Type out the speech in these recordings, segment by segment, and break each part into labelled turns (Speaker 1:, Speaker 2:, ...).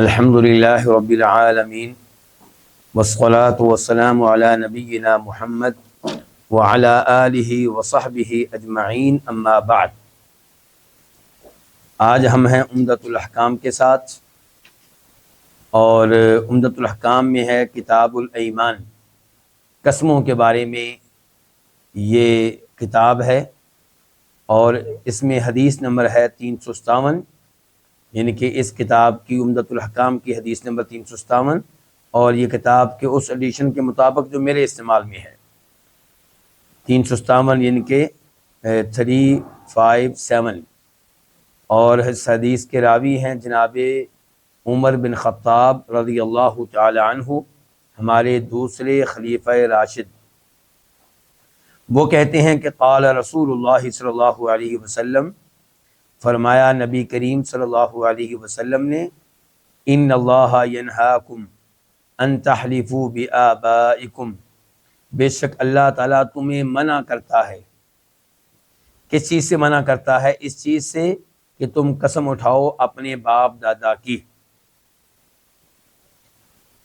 Speaker 1: الحمد للہ رب العالمین والصلاة والسلام علی نبینا محمد وعلی آلہ وصحبہ اجمعین اما بعد۔ آج ہم ہیں عمدۃ الاحکام کے ساتھ، اور عمدۃ الاحکام میں ہے کتاب الایمان، قسموں کے بارے میں یہ کتاب ہے، اور اس میں حدیث نمبر ہے 357، یعنی کہ اس کتاب کی عمدۃ الاحکام کی حدیث نمبر 357، اور یہ کتاب کے اس ایڈیشن کے مطابق جو میرے استعمال میں ہے 357، یعنی کہ 357، اور اس حدیث کے راوی ہیں جناب عمر بن خطاب رضی اللہ تعالی عنہ، ہمارے دوسرے خلیفہ راشد۔ وہ کہتے ہیں کہ قال رسول اللہ صلی اللہ علیہ وسلم، فرمایا نبی کریم صلی اللہ علیہ وسلم نے، ان اللہ ینہاکم ان تحلفوا بآبائکم، بے شک اللہ تعالیٰ تمہیں منع کرتا ہے۔ کس چیز سے منع کرتا ہے؟ اس چیز سے کہ تم قسم اٹھاؤ اپنے باپ دادا کی۔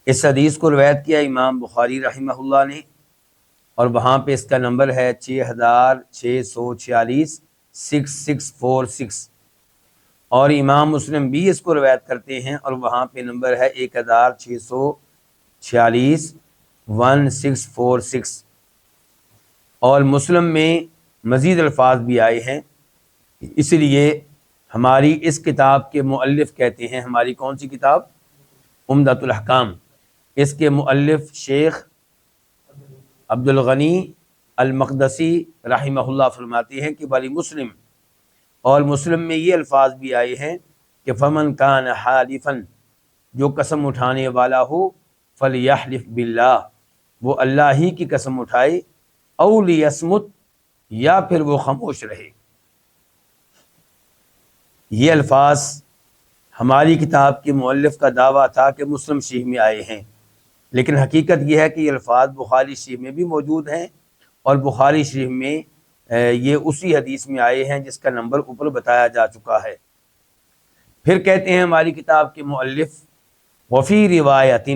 Speaker 1: اس حدیث کو روایت کیا امام بخاری رحمہ اللہ نے، اور وہاں پہ اس کا نمبر ہے 6646 6646، اور امام مسلم بھی اس کو روایت کرتے ہیں، اور وہاں پہ نمبر ہے 1646 1646، اور مسلم میں مزید الفاظ بھی آئے ہیں۔ اس لیے ہماری اس کتاب کے مؤلف کہتے ہیں، ہماری کون سی کتاب؟ عمدۃ الاحکام۔ اس کے مؤلف شیخ عبد الغنی المقدسی رحمہ اللہ فرماتے ہیں کہ بلی مسلم، اور مسلم میں یہ الفاظ بھی آئے ہیں کہ فمن کان حالفا، جو قسم اٹھانے والا ہو، فلیحلف باللہ، وہ اللہ ہی کی قسم اٹھائے، او لیصمت، یا پھر وہ خاموش رہے۔ یہ الفاظ ہماری کتاب کے مؤلف کا دعویٰ تھا کہ مسلم شریف میں آئے ہیں، لیکن حقیقت یہ ہے کہ یہ الفاظ بخاری شریف میں بھی موجود ہیں، اور بخاری شریف میں یہ اسی حدیث میں آئے ہیں جس کا نمبر اوپر بتایا جا چکا ہے۔ پھر کہتے ہیں ہماری کتاب کے مؤلف، وفی روایت،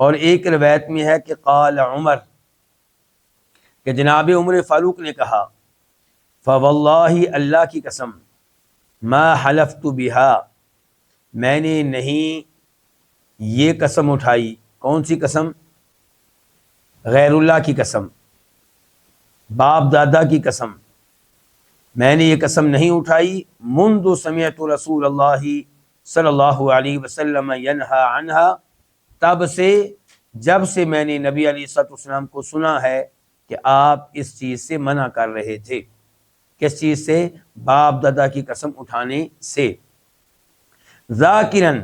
Speaker 1: اور ایک روایت میں ہے کہ قال عمر، کہ جناب عمر فاروق نے کہا، فواللہ، اللہ کی قسم، ما حلفت بہا، میں نے نہیں یہ قسم اٹھائی۔ کون سی قسم؟ غیر اللہ کی قسم، باپ دادا کی قسم، میں نے یہ قسم نہیں اٹھائی۔ منذ سمعت رسول اللہ صلی اللہ علیہ وسلم ینہا عنہا، تب سے، جب سے میں نے نبی علیہ الصلوۃ والسلام کو سنا ہے کہ آپ اس چیز سے منع کر رہے تھے۔ کس چیز سے؟ باپ دادا کی قسم اٹھانے سے۔ ذاکرن،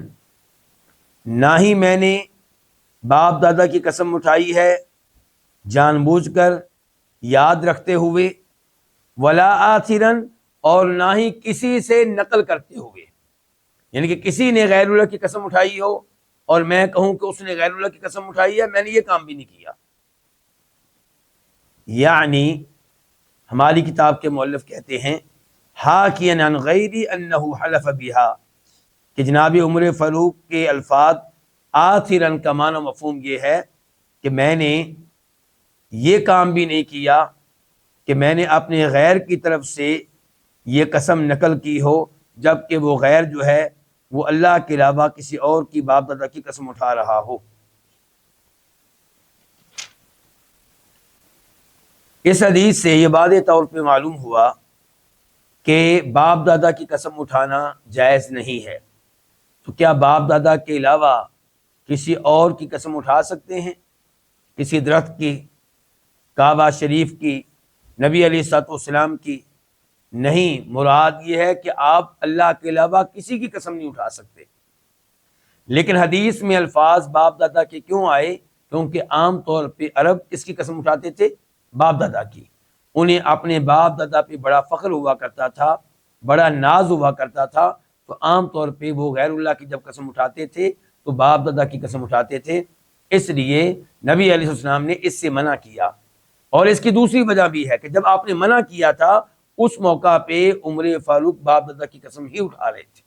Speaker 1: نہ ہی میں نے باپ دادا کی قسم اٹھائی ہے جان بوجھ کر، یاد رکھتے ہوئے، ولا آثرن، اور نہ ہی کسی سے نقل کرتے ہوئے، یعنی کہ کسی نے غیر اللہ کی قسم اٹھائی ہو اور میں کہوں کہ اس نے غیر اللہ کی قسم اٹھائی ہے، میں نے یہ کام بھی نہیں کیا۔ یعنی ہماری کتاب کے مؤلف کہتے ہیں، حاکیاً عن غیری انہ حلف بہا، کہ جناب عمر فاروق کے الفاظ آثرن کا معنی مفہوم یہ ہے کہ میں نے یہ کام بھی نہیں کیا کہ میں نے اپنے غیر کی طرف سے یہ قسم نقل کی ہو، جب کہ وہ غیر جو ہے وہ اللہ کے علاوہ کسی اور کی باپ دادا کی قسم اٹھا رہا ہو۔ اس حدیث سے یہ واضح طور پہ معلوم ہوا کہ باپ دادا کی قسم اٹھانا جائز نہیں ہے۔ تو کیا باپ دادا کے علاوہ کسی اور کی قسم اٹھا سکتے ہیں؟ کسی درخت کی، کعبہ شریف کی، نبی علیہ الصلوۃ والسلام کی؟ نہیں، مراد یہ ہے کہ آپ اللہ کے علاوہ کسی کی قسم نہیں اٹھا سکتے۔ لیکن حدیث میں الفاظ باپ دادا کے کیوں آئے؟ کیونکہ عام طور پہ عرب کس کی قسم اٹھاتے تھے؟ باپ دادا کی۔ انہیں اپنے باپ دادا پہ بڑا فخر ہوا کرتا تھا، بڑا ناز ہوا کرتا تھا، تو عام طور پہ وہ غیر اللہ کی جب قسم اٹھاتے تھے تو باپ دادا کی قسم اٹھاتے تھے۔ اس لیے نبی علیہ السلام نے اس سے منع کیا۔ اور اس کی دوسری وجہ بھی ہے کہ جب آپ نے منع کیا تھا اس موقع پہ عمر فاروق باپ دادا کی قسم ہی اٹھا رہے تھے۔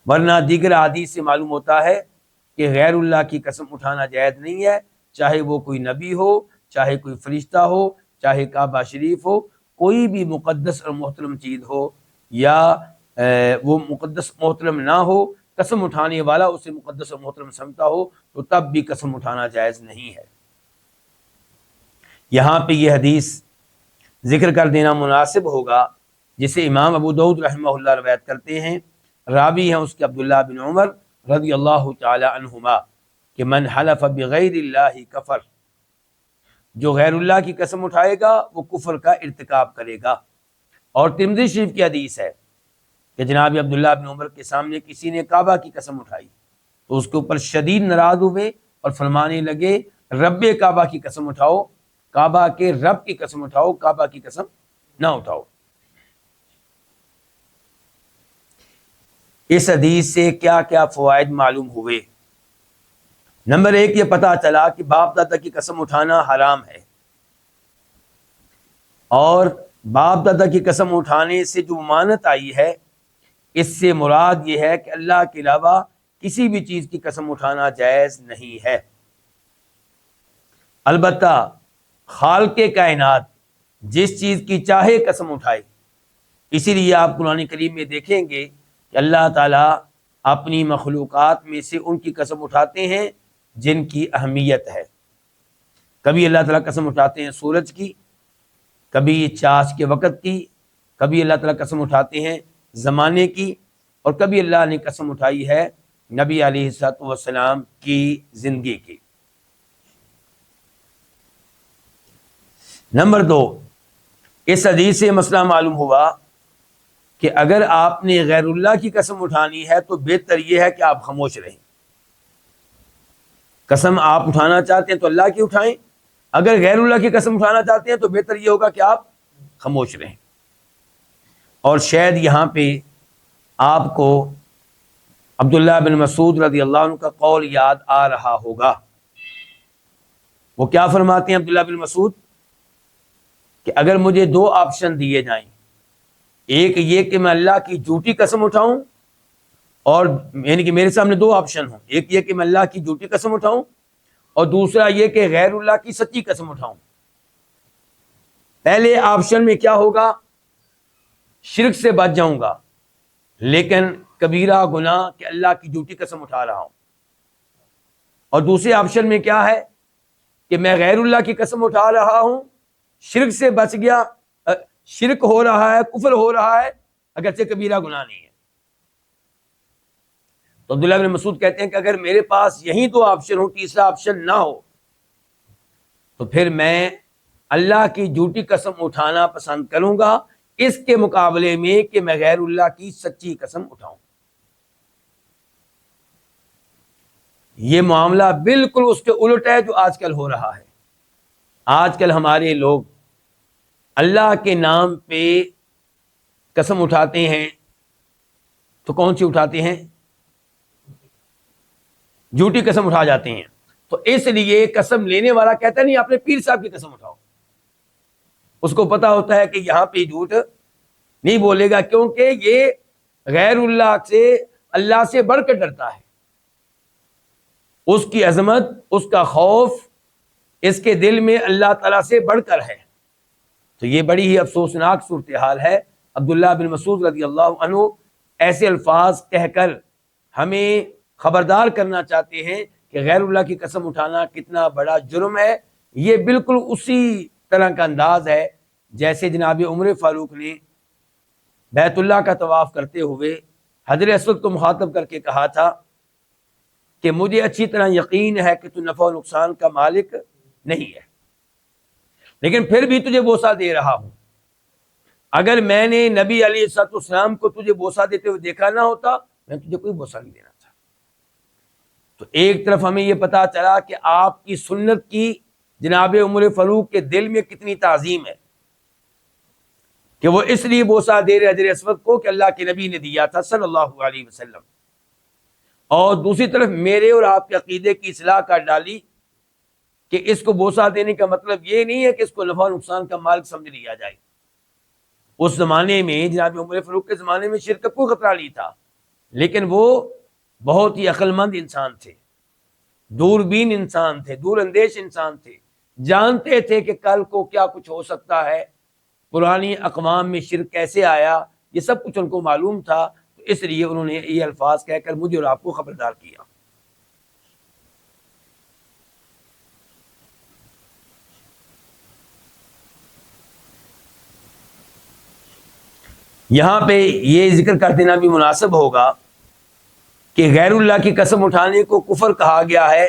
Speaker 1: ورنہ دیگر حدیث سے معلوم ہوتا ہے کہ غیر اللہ کی قسم اٹھانا جائز نہیں ہے، چاہے وہ کوئی نبی ہو، چاہے کوئی فرشتہ ہو، چاہے کعبہ شریف ہو، کوئی بھی مقدس اور محترم چیز ہو، یا وہ مقدس محترم نہ ہو، قسم اٹھانے والا اسے مقدس اور محترم سمجھتا ہو، تو تب بھی قسم اٹھانا جائز نہیں ہے۔ یہاں پہ یہ حدیث ذکر کر دینا مناسب ہوگا جسے امام ابو داؤد رحمہ اللہ روایت کرتے ہیں، راوی ہیں اس کے عبداللہ بن عمر رضی اللہ تعالی عنہما، کہ من حلف بغیر اللہ کفر، جو غیر اللہ کی قسم اٹھائے گا وہ کفر کا ارتکاب کرے گا۔ اور ترمذی شریف کی حدیث ہے کہ جناب عبداللہ بن عمر کے سامنے کسی نے کعبہ کی قسم اٹھائی تو اس کے اوپر شدید ناراض ہوئے اور فرمانے لگے رب کعبہ کی قسم اٹھاؤ، کعبہ کے رب کی قسم اٹھاؤ، کعبہ کی قسم نہ اٹھاؤ۔ اس حدیث سے کیا کیا فوائد معلوم ہوئے؟ نمبر 1، یہ پتہ چلا کہ باپ دادا کی قسم اٹھانا حرام ہے، اور باپ دادا کی قسم اٹھانے سے جو ممانعت آئی ہے اس سے مراد یہ ہے کہ اللہ کے علاوہ کسی بھی چیز کی قسم اٹھانا جائز نہیں ہے۔ البتہ خالق کائنات جس چیز کی چاہے قسم اٹھائے، اسی لیے آپ قرآن کریم میں دیکھیں گے کہ اللہ تعالیٰ اپنی مخلوقات میں سے ان کی قسم اٹھاتے ہیں جن کی اہمیت ہے۔ کبھی اللہ تعالیٰ قسم اٹھاتے ہیں سورج کی، کبھی چاش کے وقت کی، کبھی اللہ تعالیٰ قسم اٹھاتے ہیں زمانے کی، اور کبھی اللہ نے قسم اٹھائی ہے نبی علیہ الصلوۃ والسلام کی زندگی کی۔ نمبر 2، اس حدیث سے مسئلہ معلوم ہوا کہ اگر آپ نے غیر اللہ کی قسم اٹھانی ہے تو بہتر یہ ہے کہ آپ خاموش رہیں۔ قسم آپ اٹھانا چاہتے ہیں تو اللہ کی اٹھائیں، اگر غیر اللہ کی قسم اٹھانا چاہتے ہیں تو بہتر یہ ہوگا کہ آپ خاموش رہیں۔ اور شاید یہاں پہ آپ کو عبداللہ بن مسعود رضی اللہ عنہ کا قول یاد آ رہا ہوگا۔ وہ کیا فرماتے ہیں عبداللہ بن مسعود کہ اگر مجھے 2 آپشن دیے جائیں، ایک یہ کہ میں اللہ کی جھوٹی قسم اٹھاؤں، اور یعنی کہ میرے سامنے 2 آپشن ہوں، ایک یہ کہ میں اللہ کی جھوٹی قسم اٹھاؤں، اور دوسرا یہ کہ غیر اللہ کی سچی قسم اٹھاؤں۔ پہلے آپشن میں کیا ہوگا؟ شرک سے بچ جاؤں گا، لیکن کبیرہ گناہ کہ اللہ کی جھوٹی قسم اٹھا رہا ہوں۔ اور دوسرے آپشن میں کیا ہے کہ میں غیر اللہ کی قسم اٹھا رہا ہوں، شرک سے بچ گیا، شرک ہو رہا ہے، کفر ہو رہا ہے، اگرچہ کبیرہ گناہ نہیں ہے۔ تو عبداللہ بن مسعود کہتے ہیں کہ اگر میرے پاس یہی 2 آپشن ہو، تیسرا آپشن نہ ہو، تو پھر میں اللہ کی جھوٹی قسم اٹھانا پسند کروں گا اس کے مقابلے میں کہ میں غیر اللہ کی سچی قسم اٹھاؤں۔ یہ معاملہ بالکل اس کے الٹ ہے جو آج کل ہو رہا ہے۔ آج کل ہمارے لوگ اللہ کے نام پہ قسم اٹھاتے ہیں تو کون سی اٹھاتے ہیں؟ جھوٹی قسم اٹھا جاتے ہیں۔ تو اس لیے قسم لینے والا کہتا نہیں آپ نے پیر صاحب کی قسم اٹھاؤ، اس کو پتا ہوتا ہے کہ یہاں پہ جھوٹ نہیں بولے گا، کیونکہ یہ غیر اللہ سے، اللہ سے بڑھ کر ڈرتا ہے۔ اس کی عظمت، اس کا خوف اس کے دل میں اللہ تعالیٰ سے بڑھ کر ہے۔ تو یہ بڑی ہی افسوسناک صورتحال ہے۔ عبداللہ بن مسعود رضی اللہ عنہ ایسے الفاظ کہہ کر ہمیں خبردار کرنا چاہتے ہیں کہ غیر اللہ کی قسم اٹھانا کتنا بڑا جرم ہے۔ یہ بالکل اسی طرح کا انداز ہے جیسے جناب عمر فاروق نے بیت اللہ کا طواف کرتے ہوئے حجر اسود کو مخاطب کر کے کہا تھا کہ مجھے اچھی طرح یقین ہے کہ تو نفع و نقصان کا مالک نہیں ہے، لیکن پھر بھی تجھے بوسہ دے رہا ہوں۔ اگر میں نے نبی علیہ الصلوۃ والسلام کو تجھے بوسہ دیتے ہوئے دیکھا نہ ہوتا، میں تجھے کوئی بوسہ نہیں دینا تھا۔ تو ایک طرف ہمیں یہ پتا چلا کہ آپ کی سنت کی جناب عمر فاروق کے دل میں کتنی تعظیم ہے کہ وہ اس لیے بوسہ دے رہے حجر اسود کو کہ اللہ کے نبی نے دیا تھا صلی اللہ علیہ وسلم، اور دوسری طرف میرے اور آپ کے عقیدے کی اصلاح کر ڈالی کہ اس کو بوسہ دینے کا مطلب یہ نہیں ہے کہ اس کو نفع و نقصان کا مالک سمجھ لیا جائے۔ اس زمانے میں جناب عمر فاروق کے زمانے میں شرک کا کوئی خطرہ نہیں تھا، لیکن وہ بہت ہی عقل مند انسان تھے، دوربین انسان تھے، دور اندیش انسان تھے، جانتے تھے کہ کل کو کیا کچھ ہو سکتا ہے، پرانی اقوام میں شرک کیسے آیا، یہ سب کچھ ان کو معلوم تھا، تو اس لیے انہوں نے یہ الفاظ کہہ کر مجھے اور آپ کو خبردار کیا۔ یہاں پہ یہ ذکر کر دینا بھی مناسب ہوگا کہ غیر اللہ کی قسم اٹھانے کو کفر کہا گیا ہے،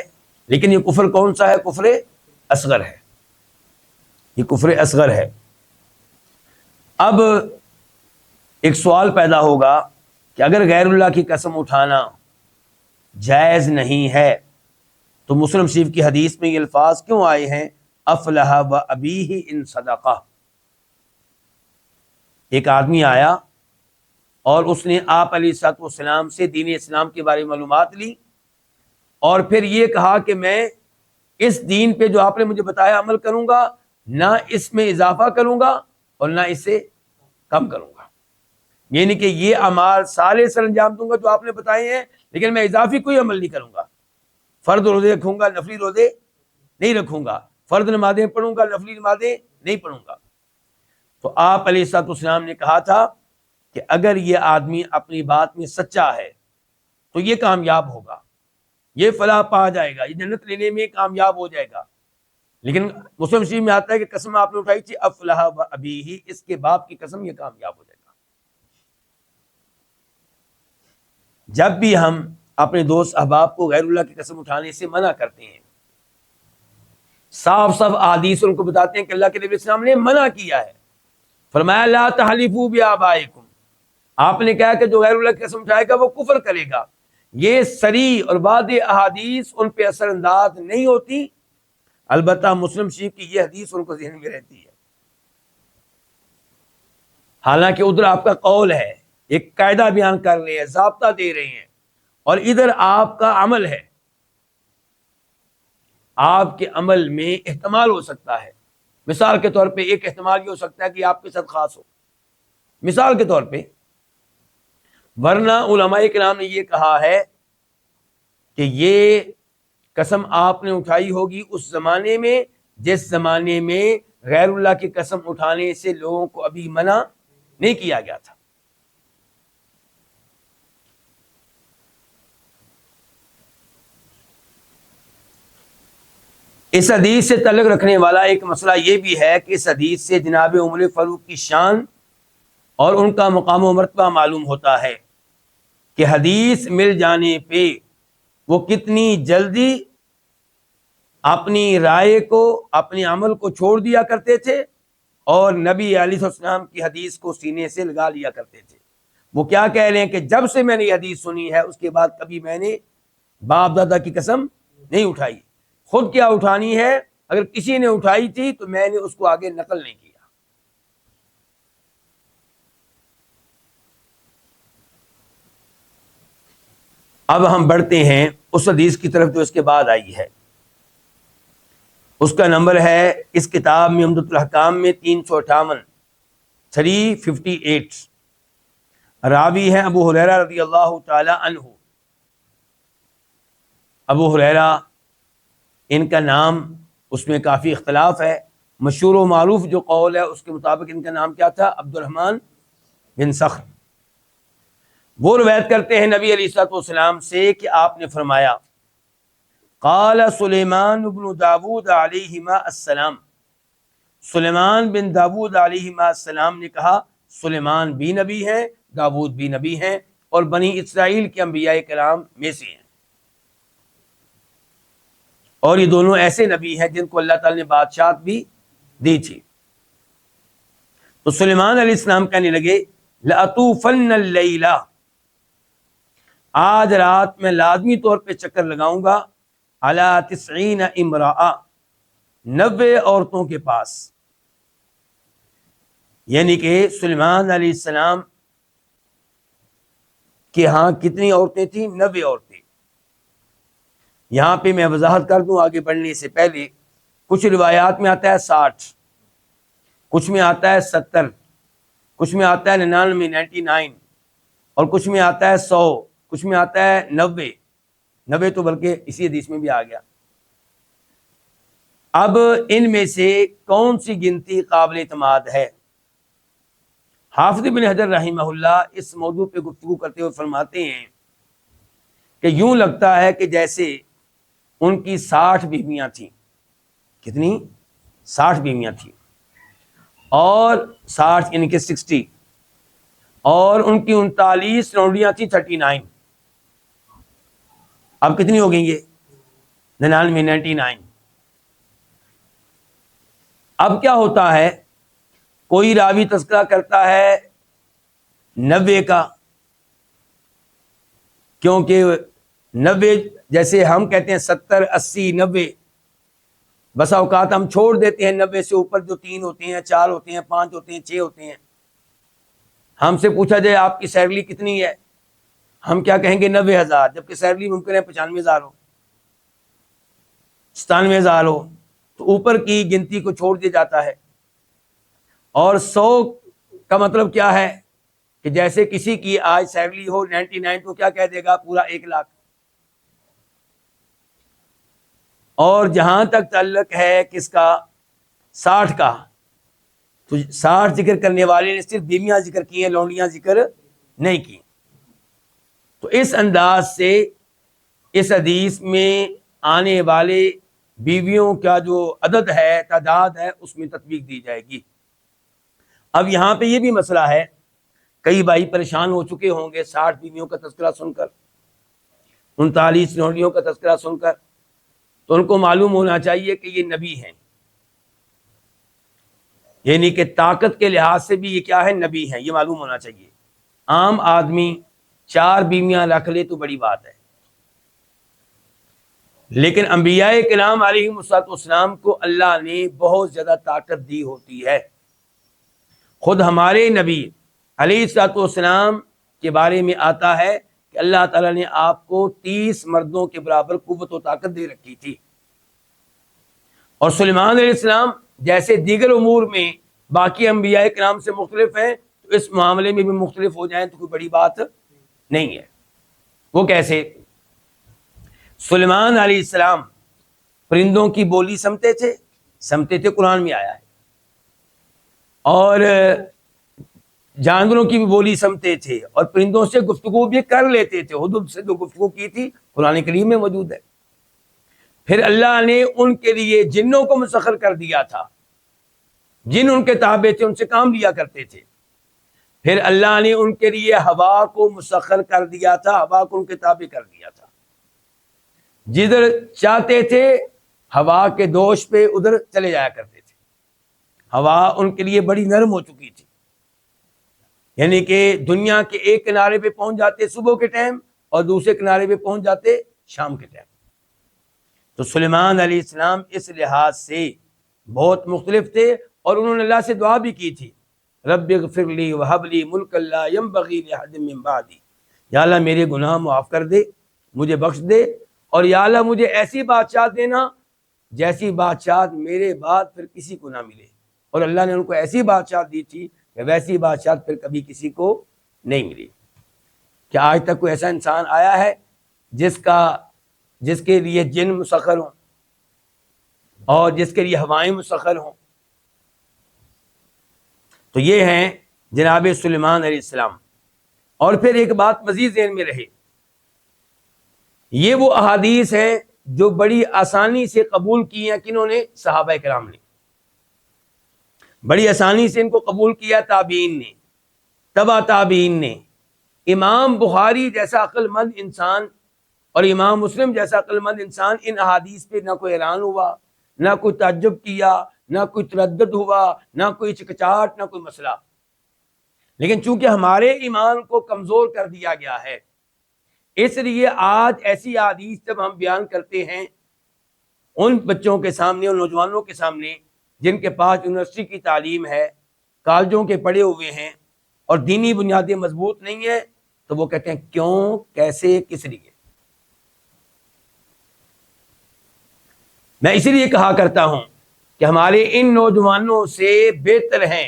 Speaker 1: لیکن یہ کفر کون سا ہے؟ کفر اصغر ہے، یہ کفر اصغر ہے۔ اب ایک سوال پیدا ہوگا کہ اگر غیر اللہ کی قسم اٹھانا جائز نہیں ہے تو مسلم شریف کی حدیث میں یہ الفاظ کیوں آئے ہیں افلح و ابیہ ان صدقہ؟ ایک آدمی آیا اور اس نے آپ علیہ الصلوۃ والسلام سے دین اسلام کے بارے میں معلومات لی، اور پھر یہ کہا کہ میں اس دین پہ جو آپ نے مجھے بتایا عمل کروں گا، نہ اس میں اضافہ کروں گا اور نہ اس سے کم کروں گا، یعنی کہ یہ اعمال سارے سر انجام دوں گا جو آپ نے بتائے ہیں، لیکن میں اضافی کوئی عمل نہیں کروں گا۔ فرض روزے رکھوں گا، نفلی روزے نہیں رکھوں گا، فرض نمازیں پڑھوں گا، نفلی نمازیں نہیں پڑھوں گا۔ تو آپ علیہ الصلوۃ والسلام نے کہا تھا کہ اگر یہ آدمی اپنی بات میں سچا ہے تو یہ کامیاب ہوگا، یہ فلاح پا جائے گا، یہ جنت لینے میں کامیاب ہو جائے گا۔ لیکن مسلم شریف میں آتا ہے کہ قسم آپ نے اٹھائی تھی افلح و ابیہ، اس کے باپ کی قسم، یہ کامیاب ہو جائے گا۔ جب بھی ہم اپنے دوست احباب کو غیر اللہ کی قسم اٹھانے سے منع کرتے ہیں، صاف صاف احادیث ان کو بتاتے ہیں کہ اللہ کے نبی السلام نے منع کیا ہے، فرمایا لا تحلفوا بآبائکم، آپ نے کہا کہ جو غیر اللہ کی قسم اٹھائے گا وہ کفر کرے گا۔ یہ صریح اور واضح احادیث ان پہ اثر انداز نہیں ہوتی، البتہ مسلم شریف کی یہ حدیث ان کو ذہن میں رہتی ہے، حالانکہ ادھر آپ کا قول ہے، ایک قاعدہ بیان کر رہے ہیں، ضابطہ دے رہے ہیں، اور ادھر آپ کا عمل ہے۔ آپ کے عمل میں احتمال ہو سکتا ہے، مثال کے طور پہ ایک احتمال یہ ہو سکتا ہے کہ آپ کے ساتھ خاص ہو، مثال کے طور پہ، ورنہ علماء کرام نے یہ کہا ہے کہ یہ قسم آپ نے اٹھائی ہوگی اس زمانے میں جس زمانے میں غیر اللہ کی قسم اٹھانے سے لوگوں کو ابھی منع نہیں کیا گیا تھا۔ اس حدیث سے تعلق رکھنے والا ایک مسئلہ یہ بھی ہے کہ اس حدیث سے جناب عمر فاروق کی شان اور ان کا مقام و مرتبہ معلوم ہوتا ہے کہ حدیث مل جانے پہ وہ کتنی جلدی اپنی رائے کو، اپنے عمل کو چھوڑ دیا کرتے تھے، اور نبی علیہ السلام کی حدیث کو سینے سے لگا لیا کرتے تھے۔ وہ کیا کہہ رہے ہیں کہ جب سے میں نے یہ حدیث سنی ہے اس کے بعد کبھی میں نے باپ دادا کی قسم نہیں اٹھائی، خود کیا اٹھانی ہے، اگر کسی نے اٹھائی تھی تو میں نے اس کو آگے نقل نہیں کیا۔ اب ہم بڑھتے ہیں اس حدیث کی طرف جو اس کے بعد آئی ہے، اس کا نمبر ہے اس کتاب میں عمدۃ الاحکام میں 358، 358، راوی ہیں ابو ہریرہ رضی اللہ تعالی عنہ۔ ابو ہریرہ ان کا نام، اس میں کافی اختلاف ہے، مشہور و معروف جو قول ہے اس کے مطابق ان کا نام کیا تھا؟ عبد الرحمن بن صخر۔ وہ روایت کرتے ہیں نبی علیہ الصلوۃ والسلام سے کہ آپ نے فرمایا قال سلیمان بن داود علیہما السلام، سلیمان بن داود علیہما السلام نے کہا، سلیمان بھی نبی ہیں، داود بھی نبی ہیں، اور بنی اسرائیل کے انبیاء کرام میں سے ہیں، اور یہ دونوں ایسے نبی ہیں جن کو اللہ تعالی نے بادشاہت بھی دی تھی۔ تو سلیمان علیہ السلام کہنے لگے لأطوفن اللیلہ، آج رات میں لازمی طور پہ چکر لگاؤں گا، علی 90 امرأہ، 90 عورتوں کے پاس، یعنی کہ سلیمان علیہ السلام کہ ہاں کتنی عورتیں تھیں؟ 90 عورتیں۔ یہاں پہ میں وضاحت کر دوں آگے بڑھنے سے پہلے، کچھ روایات میں آتا ہے 60، کچھ میں آتا ہے 70، کچھ میں آتا ہے 99، اور کچھ میں آتا ہے 100، کچھ میں آتا ہے 90 تو بلکہ اسی حدیث میں بھی آ گیا۔ اب ان میں سے کون سی گنتی قابل اعتماد ہے؟ حافظ ابن حجر رحمہ اللہ اس موضوع پہ گفتگو کرتے ہوئے فرماتے ہیں کہ یوں لگتا ہے کہ جیسے ان کی 60 بیویاں تھیں۔ کتنی؟ 60 بیویاں تھیں، اور 60 یعنی کہ 60، اور ان کی 39 لونڈیاں تھیں 39۔ اب کتنی ہو گئی یہ؟ 99۔ اب کیا ہوتا ہے، کوئی راوی تذکرہ کرتا ہے 90 کا، کیونکہ 90 جیسے ہم کہتے ہیں 70 80 90، بسا اوقات ہم چھوڑ دیتے ہیں 90 سے اوپر جو 3 ہوتے ہیں 4 ہوتے ہیں 5 ہوتے ہیں 6 ہوتے ہیں۔ ہم سے پوچھا جائے آپ کی سیلری کتنی ہے، ہم کیا کہیں گے 90,000، جبکہ سیلری ممکن ہے 95,000 ہو، 97,000 ہو، تو اوپر کی گنتی کو چھوڑ دیا جاتا ہے۔ اور 100 کا مطلب کیا ہے کہ جیسے کسی کی آج سیلری ہو 99 تو کیا کہہ دے گا پورا 1 لاکھ۔ اور جہاں تک تعلق ہے کس کا، 60 کا، تو 60 ذکر کرنے والے نے صرف بیویاں ذکر کی ہیں، لونڈیاں ذکر نہیں کی۔ تو اس انداز سے اس حدیث میں آنے والے بیویوں کا جو عدد ہے، تعداد ہے، اس میں تطبیق دی جائے گی۔ اب یہاں پہ یہ بھی مسئلہ ہے، کئی بھائی پریشان ہو چکے ہوں گے 60 بیویوں کا تذکرہ سن کر، 39 لونڈیوں کا تذکرہ سن کر، تو ان کو معلوم ہونا چاہیے کہ یہ نبی ہیں، یعنی کہ طاقت کے لحاظ سے بھی یہ کیا ہے، نبی ہیں، یہ معلوم ہونا چاہیے۔ عام آدمی 4 بیویاں رکھ لے تو بڑی بات ہے، لیکن انبیاء کرام علیہ السلام کو اللہ نے بہت زیادہ طاقت دی ہوتی ہے۔ خود ہمارے نبی علیہ السلام کے بارے میں آتا ہے کہ اللہ تعالیٰ نے آپ کو 30 مردوں کے برابر قوت و طاقت دے رکھی تھی۔ اور سلیمان علیہ السلام جیسے دیگر امور میں باقی انبیاء کرام سے مختلف ہیں، تو اس معاملے میں بھی مختلف ہو جائیں تو کوئی بڑی بات نہیں ہے۔ وہ کیسے؟ سلیمان علیہ السلام پرندوں کی بولی سمجھتے تھے، قرآن میں آیا ہے، اور جانوروں کی بھی بولی سمجھتے تھے، اور پرندوں سے گفتگو بھی کر لیتے تھے۔ ہدہد سے جو گفتگو کی تھی قرآن کریم میں موجود ہے۔ پھر اللہ نے ان کے لیے جنوں کو مسخر کر دیا تھا، جن ان کے تابع تھے، ان سے کام لیا کرتے تھے۔ پھر اللہ نے ان کے لیے ہوا کو مسخر کر دیا تھا، ہوا کو ان کے تابع کر دیا تھا، جدھر چاہتے تھے ہوا کے دوش پہ ادھر چلے جایا کرتے تھے۔ ہوا ان کے لیے بڑی نرم ہو چکی تھی، یعنی کہ دنیا کے ایک کنارے پہ پہنچ جاتے صبح کے ٹائم، اور دوسرے کنارے پہ پہنچ جاتے شام کے ٹائم۔ تو سلیمان علیہ السلام اس لحاظ سے بہت مختلف تھے، اور انہوں نے اللہ سے دعا بھی کی تھی، رب اغفر لی وہب لی ملکا لا ینبغی لأحد من بعدی، یا اللہ میرے گناہ معاف کر دے، مجھے بخش دے، اور یا اللہ مجھے ایسی بادشاہت دینا جیسی بادشاہت میرے بعد پھر کسی کو نہ ملے۔ اور اللہ نے ان کو ایسی بادشاہت دی تھی کہ ویسی بادشاہت پھر کبھی کسی کو نہیں ملی۔ کیا آج تک کوئی ایسا انسان آیا ہے جس کے لیے جن مسخر ہوں اور جس کے لیے ہوائیں مسخر ہوں؟ تو یہ ہیں جناب سلیمان علیہ السلام۔ اور پھر ایک بات مزید ذہن میں رہے، یہ وہ احادیث ہیں جو بڑی آسانی سے قبول کی ہیں، کنہوں نے؟ صحابہ کرام نے۔ بڑی آسانی سے ان کو قبول کیا تابعین نے، تبع تابعین نے۔ امام بخاری جیسا عقل مند انسان اور امام مسلم جیسا عقل مند انسان ان احادیث پہ نہ کوئی حیران ہوا، نہ کوئی تعجب کیا، نہ کوئی تردد ہوا، نہ کوئی چکچاہٹ، نہ کوئی مسئلہ۔ لیکن چونکہ ہمارے ایمان کو کمزور کر دیا گیا ہے، اس لیے آج ایسی احادیث جب ہم بیان کرتے ہیں ان بچوں کے سامنے، ان نوجوانوں کے سامنے جن کے پاس یونیورسٹی کی تعلیم ہے، کالجوں کے پڑھے ہوئے ہیں، اور دینی بنیادیں مضبوط نہیں ہیں، تو وہ کہتے ہیں کیوں، کیسے، کس لیے؟ میں اسی لیے کہا کرتا ہوں کہ ہمارے ان نوجوانوں سے بہتر ہیں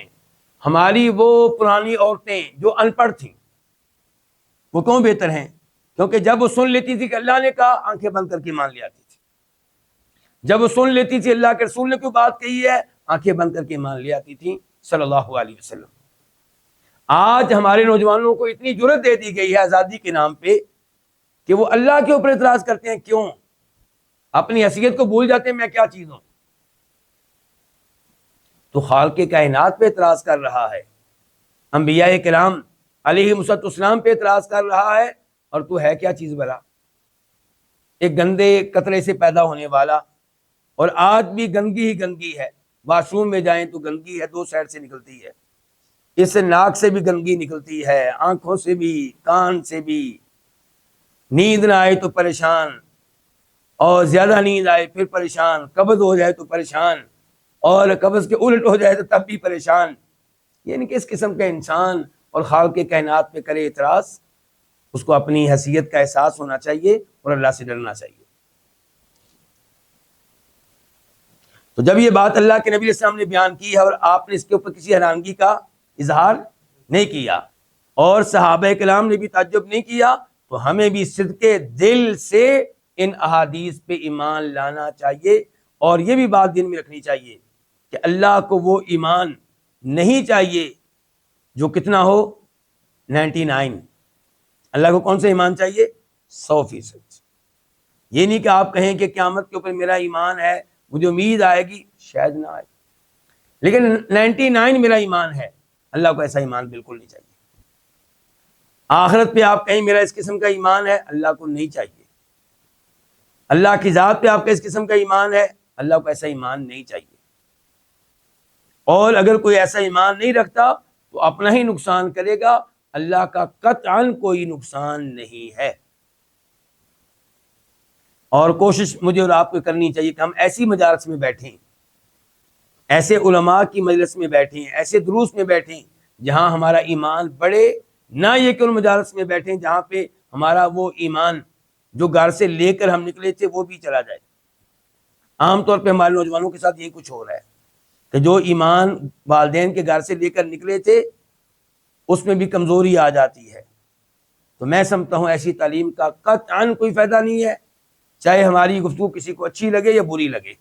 Speaker 1: ہماری وہ پرانی عورتیں جو ان پڑھ تھیں۔ وہ کیوں بہتر ہیں؟ کیونکہ جب وہ سن لیتی تھی کہ اللہ نے کہا، آنکھیں بند کر کے مان لے آتی تھی. جب وہ سن لیتی تھی اللہ کے رسول نے کوئی بات کہی ہے، آنکھیں بند کر کے مان لے آتی تھی صلی اللہ علیہ وسلم. آج ہمارے نوجوانوں کو اتنی جرت دے دی گئی ہے آزادی کے نام پہ کہ وہ اللہ کے اوپر اعتراض کرتے ہیں. کیوں؟ اپنی حیثیت کو بھول جاتے ہیں میں کیا چیز ہوں. تو خالق کائنات پہ اعتراض کر رہا ہے، انبیاء کرام علیہ السلام پہ اعتراض کر رہا ہے، اور تو ہے کیا چیز بھلا؟ ایک گندے قطرے سے پیدا ہونے والا، اور آج بھی گندگی ہی گندگی ہے. واش روم میں جائیں تو گندگی ہے، دو سائڈ سے نکلتی ہے. اس ناک سے بھی گندگی نکلتی ہے، آنکھوں سے بھی، کان سے بھی. نیند نہ آئے تو پریشان، اور زیادہ نیند آئے پھر پریشان، قبض ہو جائے تو پریشان، اور قبض کے الٹ ہو جائے تو تب بھی پریشان. یعنی کہ اس قسم کا انسان اور خالق کائنات پہ کرے اعتراض، اس کو اپنی حیثیت کا احساس ہونا چاہیے اور اللہ سے ڈرنا چاہیے. تو جب یہ بات اللہ کے نبی علیہ السلام نے بیان کی ہے اور آپ نے اس کے اوپر کسی حیرانگی کا اظہار نہیں کیا اور صحابہ کرام نے بھی تعجب نہیں کیا، تو ہمیں بھی صدق دل سے ان احادیث پہ ایمان لانا چاہیے. اور یہ بھی بات دل میں رکھنی چاہیے کہ اللہ کو وہ ایمان نہیں چاہیے جو کتنا ہو 99. اللہ کو کون سا ایمان چاہیے؟ 100%. یہ نہیں کہ آپ کہیں کہ قیامت کے اوپر میرا ایمان ہے، مجھے امید آئے گی، شاید نہ آئے، لیکن 99 میرا ایمان ہے. اللہ کو ایسا ایمان بالکل نہیں چاہیے. آخرت پہ آپ کہیں میرا اس قسم کا ایمان ہے، اللہ کو نہیں چاہیے. اللہ کی ذات پہ آپ کا اس قسم کا ایمان ہے، اللہ کو ایسا ایمان نہیں چاہیے. اور اگر کوئی ایسا ایمان نہیں رکھتا تو اپنا ہی نقصان کرے گا، اللہ کا قطعاً کوئی نقصان نہیں ہے. اور کوشش مجھے اور آپ کو کرنی چاہیے کہ ہم ایسی مجالس میں بیٹھیں، ایسے علماء کی مجلس میں بیٹھیں، ایسے دروس میں بیٹھیں جہاں ہمارا ایمان بڑھے. نہ یہ کہ ان مجالس میں بیٹھیں جہاں پہ ہمارا وہ ایمان جو گھر سے لے کر ہم نکلے تھے وہ بھی چلا جائے. عام طور پہ ہمارے نوجوانوں کے ساتھ یہی کچھ ہو رہا ہے کہ جو ایمان والدین کے گھر سے لے کر نکلے تھے اس میں بھی کمزوری آ جاتی ہے. تو میں سمجھتا ہوں ایسی تعلیم کا قطعاً کوئی فائدہ نہیں ہے، چاہے ہماری گفتگو کسی کو اچھی لگے یا بری لگے.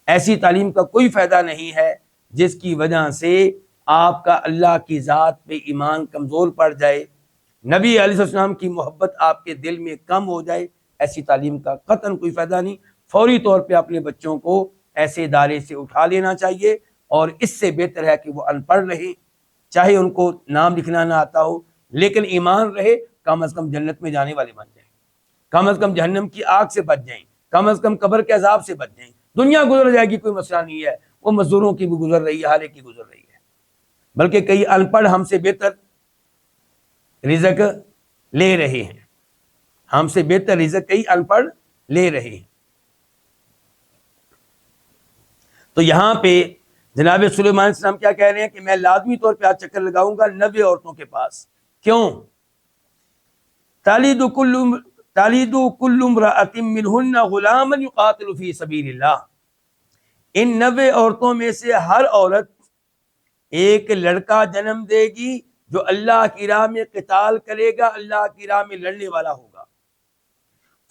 Speaker 1: ایسی تعلیم کا کوئی فائدہ نہیں ہے جس کی وجہ سے آپ کا اللہ کی ذات پہ ایمان کمزور پڑ جائے، نبی علیہ السلام کی محبت آپ کے دل میں کم ہو جائے. ایسی تعلیم کا قطعاً کوئی فائدہ نہیں. فوری طور پہ اپنے بچوں کو ایسے ادارے سے اٹھا لینا چاہیے، اور اس سے بہتر ہے کہ وہ ان پڑھ رہے، چاہے ان کو نام لکھنا نہ آتا ہو، لیکن ایمان رہے. کم از کم جنت میں جانے والے بن جائیں، کم از کم جہنم کی آگ سے بچ جائیں، کم از کم قبر کے عذاب سے بچ جائیں. دنیا گزر جائے گی، کوئی مسئلہ نہیں ہے، وہ مزدوروں کی بھی گزر رہی ہے، ہر ایک کی گزر رہی ہے. بلکہ کئی ان پڑھ ہم سے بہتر رزق لے رہے ہیں، ہم سے بہتر رزق کئی ان پڑھ لے رہے ہیں. تو یہاں پہ جناب سلیمان علیہ السلام کیا کہہ رہے ہیں کہ میں لازمی طور پہ آج چکر لگاؤں گا 90 عورتوں کے پاس. کیوں؟ تالید کل امرأۃ منہن غلاما یقاتل فی سبیل اللہ. ان 90 عورتوں میں سے ہر عورت ایک لڑکا جنم دے گی جو اللہ کی راہ میں قتال کرے گا، اللہ کی راہ میں لڑنے والا ہوگا.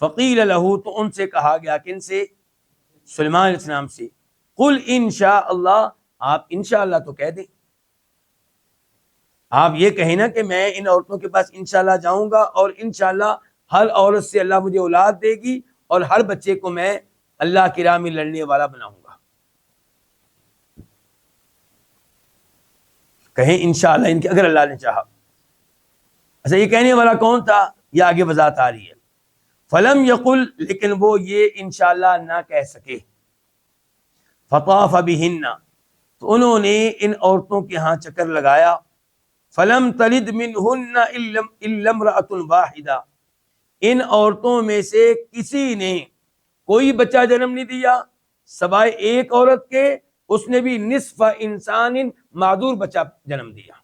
Speaker 1: فقیل لہ، تو ان سے کہا گیا، کن سے؟ سلیمان علیہ السلام سے. قل انشاء اللہ، آپ انشاءاللہ تو کہہ دیں. آپ یہ کہیں نا کہ میں ان عورتوں کے پاس انشاءاللہ جاؤں گا اور انشاءاللہ ہر عورت سے اللہ مجھے اولاد دے گی اور ہر بچے کو میں اللہ کی راہ میں لڑنے والا بناؤں گا. کہیں انشاءاللہ، ان کے اگر اللہ نے چاہا. اچھا، یہ کہنے والا کون تھا؟ یہ آگے وضاحت آ رہی ہے. فلم یقل، لیکن وہ یہ انشاءاللہ نہ کہہ سکے. فطاف بہن، تو انہوں نے ان عورتوں کے ہاں چکر لگایا. فلم تلد منہن الا امرأۃ واحدہ، ان عورتوں میں سے کسی نے کوئی بچہ جنم نہیں دیا سوائے ایک عورت کے، اس نے بھی نصف انسان معذور بچہ جنم دیا.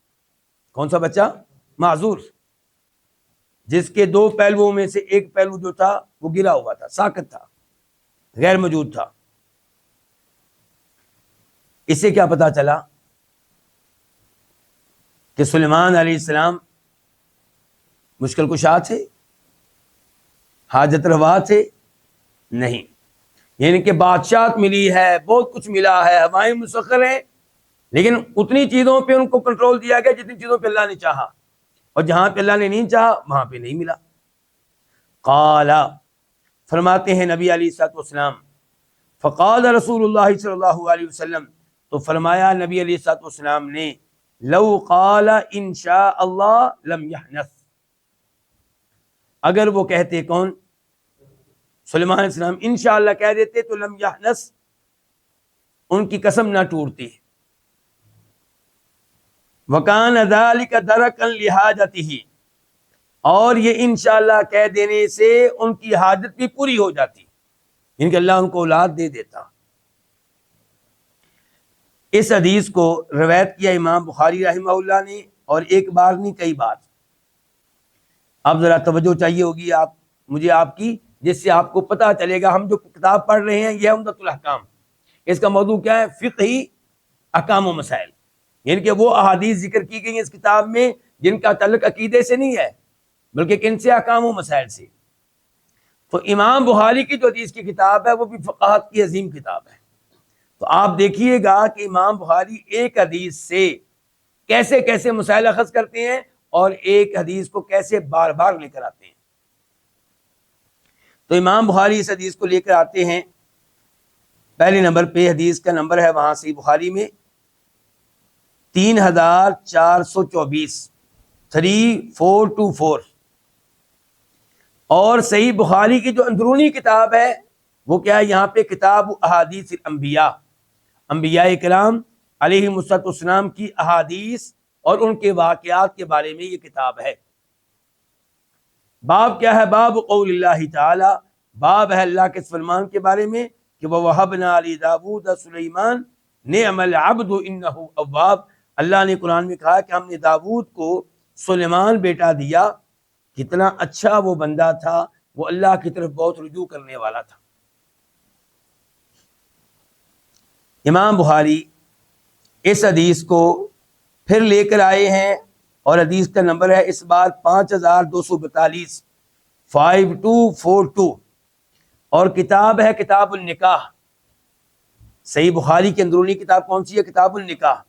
Speaker 1: کون سا بچہ؟ معذور، جس کے دو پہلوؤں میں سے ایک پہلو جو تھا وہ گرا ہوا تھا، ساقط تھا، غیر موجود تھا. اس سے کیا پتا چلا کہ سلیمان علیہ السلام مشکل کشا تھے. حاجت روا تھے؟ نہیں، یعنی کہ بادشاہت ملی ہے، بہت کچھ ملا ہے، ہوائیں مسخر ہیں، لیکن اتنی چیزوں پہ ان کو کنٹرول دیا گیا جتنی چیزوں پہ اللہ نے چاہا، اور جہاں پہ اللہ نے نہیں چاہا وہاں پہ نہیں ملا۔ قال، فرماتے ہیں نبی علیہ الصلوۃ والسلام، فقال رسول اللہ صلی اللہ علیہ وسلم، تو فرمایا نبی علیہ الصلوۃ والسلام نے، لو قال ان شاء اللہ لم یحنث، اگر وہ کہتے کون؟ سلیمان علیہ السلام، انشاءاللہ کہہ دیتے تو لم یحنث، ان کی قسم نہ ٹوٹتی۔ وکان ذلک درکا لحاجتہ، اور یہ انشاءاللہ کہہ دینے سے ان کی حاجت بھی پوری ہو جاتی، ان کہ اللہ ان کو اولاد دے دیتا۔ اس حدیث کو روایت کیا امام بخاری رحمہ اللہ نے، اور ایک بار نہیں کئی بار۔ اب ذرا توجہ چاہیے ہوگی مجھے آپ کی، جس سے آپ کو پتہ چلے گا ہم جو کتاب پڑھ رہے ہیں یہ عمدۃ الاحکام، اس کا موضوع کیا ہے؟ فقہی احکام و مسائل، یعنی کہ وہ احادیث ذکر کی گئی ہیں اس کتاب میں جن کا تعلق عقیدے سے نہیں ہے بلکہ کن سے؟ احکام و مسائل سے۔ تو امام بخاری کی جو حدیث کی کتاب ہے وہ بھی فقہات کی عظیم کتاب ہے۔ تو آپ دیکھیے گا کہ امام بخاری ایک حدیث سے کیسے کیسے مسائل اخذ کرتے ہیں اور ایک حدیث کو کیسے بار بار لے کر آتے ہیں۔ تو امام بخاری اس حدیث کو لے کر آتے ہیں، پہلے نمبر پہ حدیث کا نمبر ہے وہاں صحیح بخاری میں 3424، 3424، اور صحیح بخاری کی جو اندرونی کتاب ہے وہ کیا ہے؟ یہاں پہ کتاب احادیث الانبیاء، انبیاء کرام علیہ السلام کی احادیث اور ان کے واقعات کے بارے میں یہ کتاب ہے۔ باب کیا ہے؟ باب قول اللہ تعالی، باب ہے اللہ کے فرمان کے بارے میں کہ وَوَهَبْنَا لِدَاوُودَ سُلَيْمَانَ نِعْمَ الْعَبْدُ إِنَّهُ أَوَّابٌ، اللہ نے قرآن میں کہا کہ ہم نے داؤد کو سلیمان بیٹا دیا، کتنا اچھا وہ بندہ تھا، وہ اللہ کی طرف بہت رجوع کرنے والا تھا۔ امام بخاری اس حدیث کو پھر لے کر آئے ہیں، اور حدیث کا نمبر ہے اس بار 5242، 5242، اور کتاب ہے کتاب النکاح۔ صحیح بخاری کی اندرونی کتاب کون سی ہے؟ کتاب النکاح۔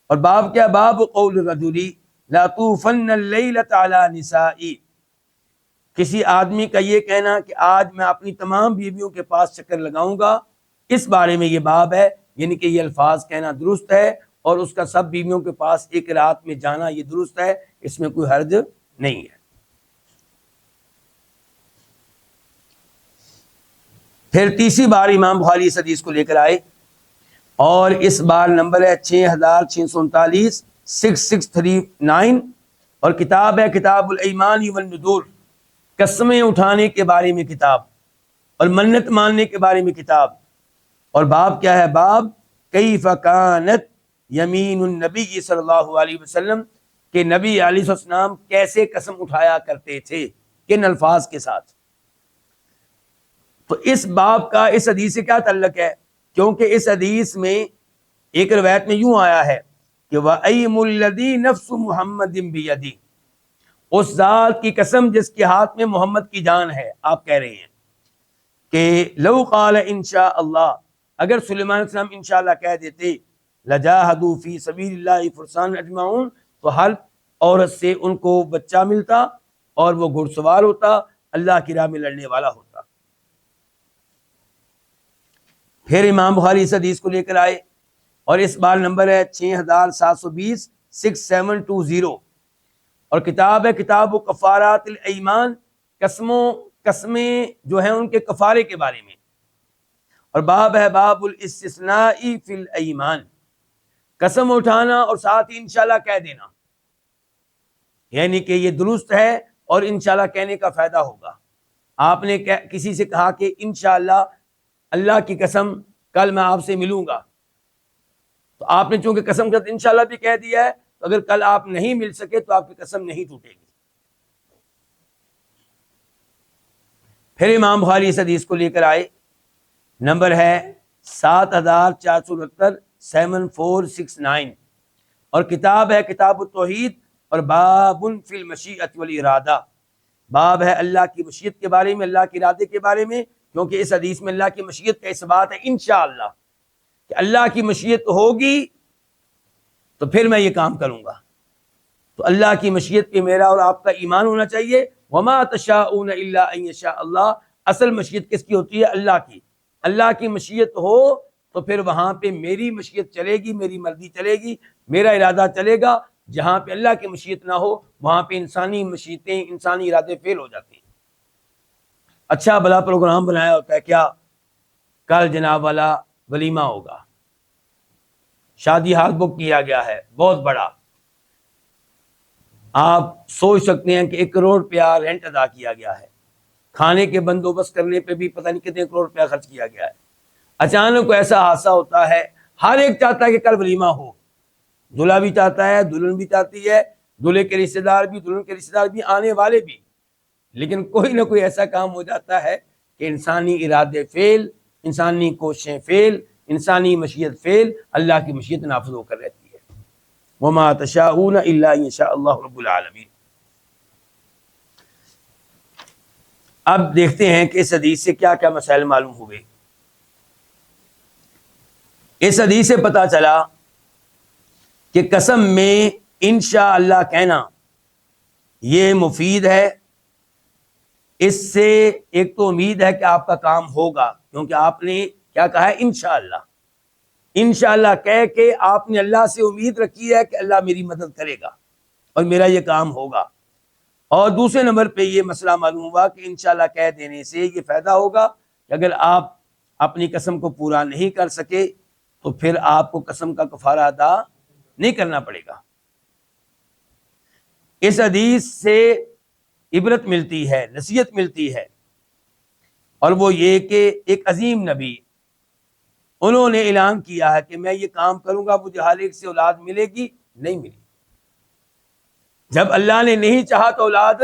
Speaker 1: اور باب کیا؟ باب قول الرجل لا طوفن اللیلۃ علی نسائی، کسی آدمی کا یہ کہنا کہ آج میں اپنی تمام بیویوں کے پاس چکر لگاؤں گا، اس بارے میں یہ باب ہے، یعنی کہ یہ الفاظ کہنا درست ہے، اور اس کا سب بیویوں کے پاس ایک رات میں جانا یہ درست ہے، اس میں کوئی حرج نہیں ہے۔ پھر تیسری بار امام بخاری اس حدیث کو لے کر آئے، اور اس بار نمبر ہے 6639، 6639، اور کتاب ہے کتاب الایمان والنذور، قسمیں اٹھانے کے بارے میں کتاب اور منت ماننے کے بارے میں کتاب۔ اور باب کیا ہے؟ باب کیف کانت یمین النبی صلی اللہ علیہ وسلم، کہ نبی علیہ السلام کیسے قسم اٹھایا کرتے تھے، کن الفاظ کے ساتھ۔ تو اس باب کا اس حدیث سے کیا تعلق ہے؟ کیونکہ اس حدیث میں ایک روایت میں یوں آیا ہے کہ وَأَيْمُ الَّذِي نَفْسُ مُحَمَّدٍ بِيَدِهِ، اس ذات کی قسم جس کے ہاتھ میں محمد کی جان ہے، آپ کہہ رہے ہیں کہ لو قال انشاء اللہ، اگر سلیمان علیہ السلام انشاءاللہ کہہ دیتے، لجاہدوا فی سبیل اللہ فرسان اجمعون، تو ہر عورت سے ان کو بچہ ملتا اور وہ گھڑ سوار ہوتا، اللہ کی راہ میں لڑنے والا ہوتا۔ پھر امام بخاری اس حدیث کو لے کر آئے، اور اس بار نمبر ہے 6720، 6720، اور کتاب ہے کتاب کفارات الایمان، قسمیں جو ہیں ان کے کفارے کے بارے میں، اور باب ہے باب الاستثناء فی الایمان، قسم اٹھانا اور ساتھ ہی انشاءاللہ کہہ دینا، یعنی کہ یہ درست ہے اور انشاءاللہ کہنے کا فائدہ ہوگا۔ آپ نے کسی سے کہا کہ انشاءاللہ اللہ کی قسم کل میں آپ سے ملوں گا، تو آپ نے چونکہ قسم کے ساتھ انشاءاللہ بھی کہہ دیا ہے، تو اگر کل آپ نہیں مل سکے تو آپ کی قسم نہیں ٹوٹے گی۔ پھر امام بخاری اس حدیث کو لے کر آئے، نمبر ہے 7469، 7469، اور کتاب ہے کتاب التوحید، اور باب فی المشیۃ والارادہ، باب ہے اللہ کی مشیت کے بارے میں، اللہ کے ارادے کے بارے میں، کیونکہ اس حدیث میں اللہ کی مشیت کا اس بات ہے انشاءاللہ کہ اللہ کی مشیت ہوگی تو پھر میں یہ کام کروں گا. تو اللہ کی مشیت پہ میرا اور آپ کا ایمان ہونا چاہیے. وما تشاءون الا ان یشاء اللہ. اصل مشیت کس کی ہوتی ہے؟ اللہ کی. اللہ کی مشیت ہو تو پھر وہاں پہ میری مشیت چلے گی، میری مرضی چلے گی، میرا ارادہ چلے گا. جہاں پہ اللہ کی مشیت نہ ہو وہاں پہ انسانی مشیتیں، انسانی ارادے فیل ہو جاتے ہیں. اچھا بلا پروگرام بنایا ہوتا ہے کیا، کل جناب والا ولیمہ ہوگا، شادی ہال بک کیا گیا ہے بہت بڑا، آپ سوچ سکتے ہیں کہ 1 کروڑ روپیہ رینٹ ادا کیا گیا ہے، کھانے کے بندوبست کرنے پہ بھی پتہ نہیں کتنے کروڑ روپیہ خرچ کیا گیا ہے. اچانک کو ایسا حادثہ ہوتا ہے، ہر ایک چاہتا ہے کہ کل ولیمہ ہو، دلہا بھی چاہتا ہے، دلہن بھی چاہتی ہے، دلہے کے رشتہ دار بھی، دلہن کے رشتہ دار بھی، آنے والے بھی، لیکن کوئی نہ کوئی ایسا کام ہو جاتا ہے کہ انسانی ارادے فیل، انسانی کوششیں فیل، انسانی مشیت فیل، اللہ کی مشیت نافذ ہو کر رہتی ہے. وما تشاءون الا ان شاء اللہ رب العالمین. اب دیکھتے ہیں کہ اس حدیث سے کیا کیا مسائل معلوم ہوئے. اس حدیث سے پتہ چلا کہ قسم میں انشاءاللہ کہنا یہ مفید ہے. اس سے ایک تو امید ہے کہ آپ کا کام ہوگا، کیونکہ آپ نے کیا کہا ہے؟ انشاءاللہ. انشاءاللہ کہہ کے آپ نے اللہ سے امید رکھی ہے کہ اللہ میری مدد کرے گا اور میرا یہ کام ہوگا. اور دوسرے نمبر پہ یہ مسئلہ معلوم ہوا کہ انشاءاللہ کہہ دینے سے یہ فائدہ ہوگا کہ اگر آپ اپنی قسم کو پورا نہیں کر سکے تو پھر آپ کو قسم کا کفارہ ادا نہیں کرنا پڑے گا. اس حدیث سے عبرت ملتی ہے، نصیحت ملتی ہے، اور وہ یہ کہ ایک عظیم نبی انہوں نے اعلان کیا ہے کہ میں یہ کام کروں گا، مجھے ہر ایک سے اولاد ملے گی، نہیں ملی. جب اللہ نے نہیں چاہا تو اولاد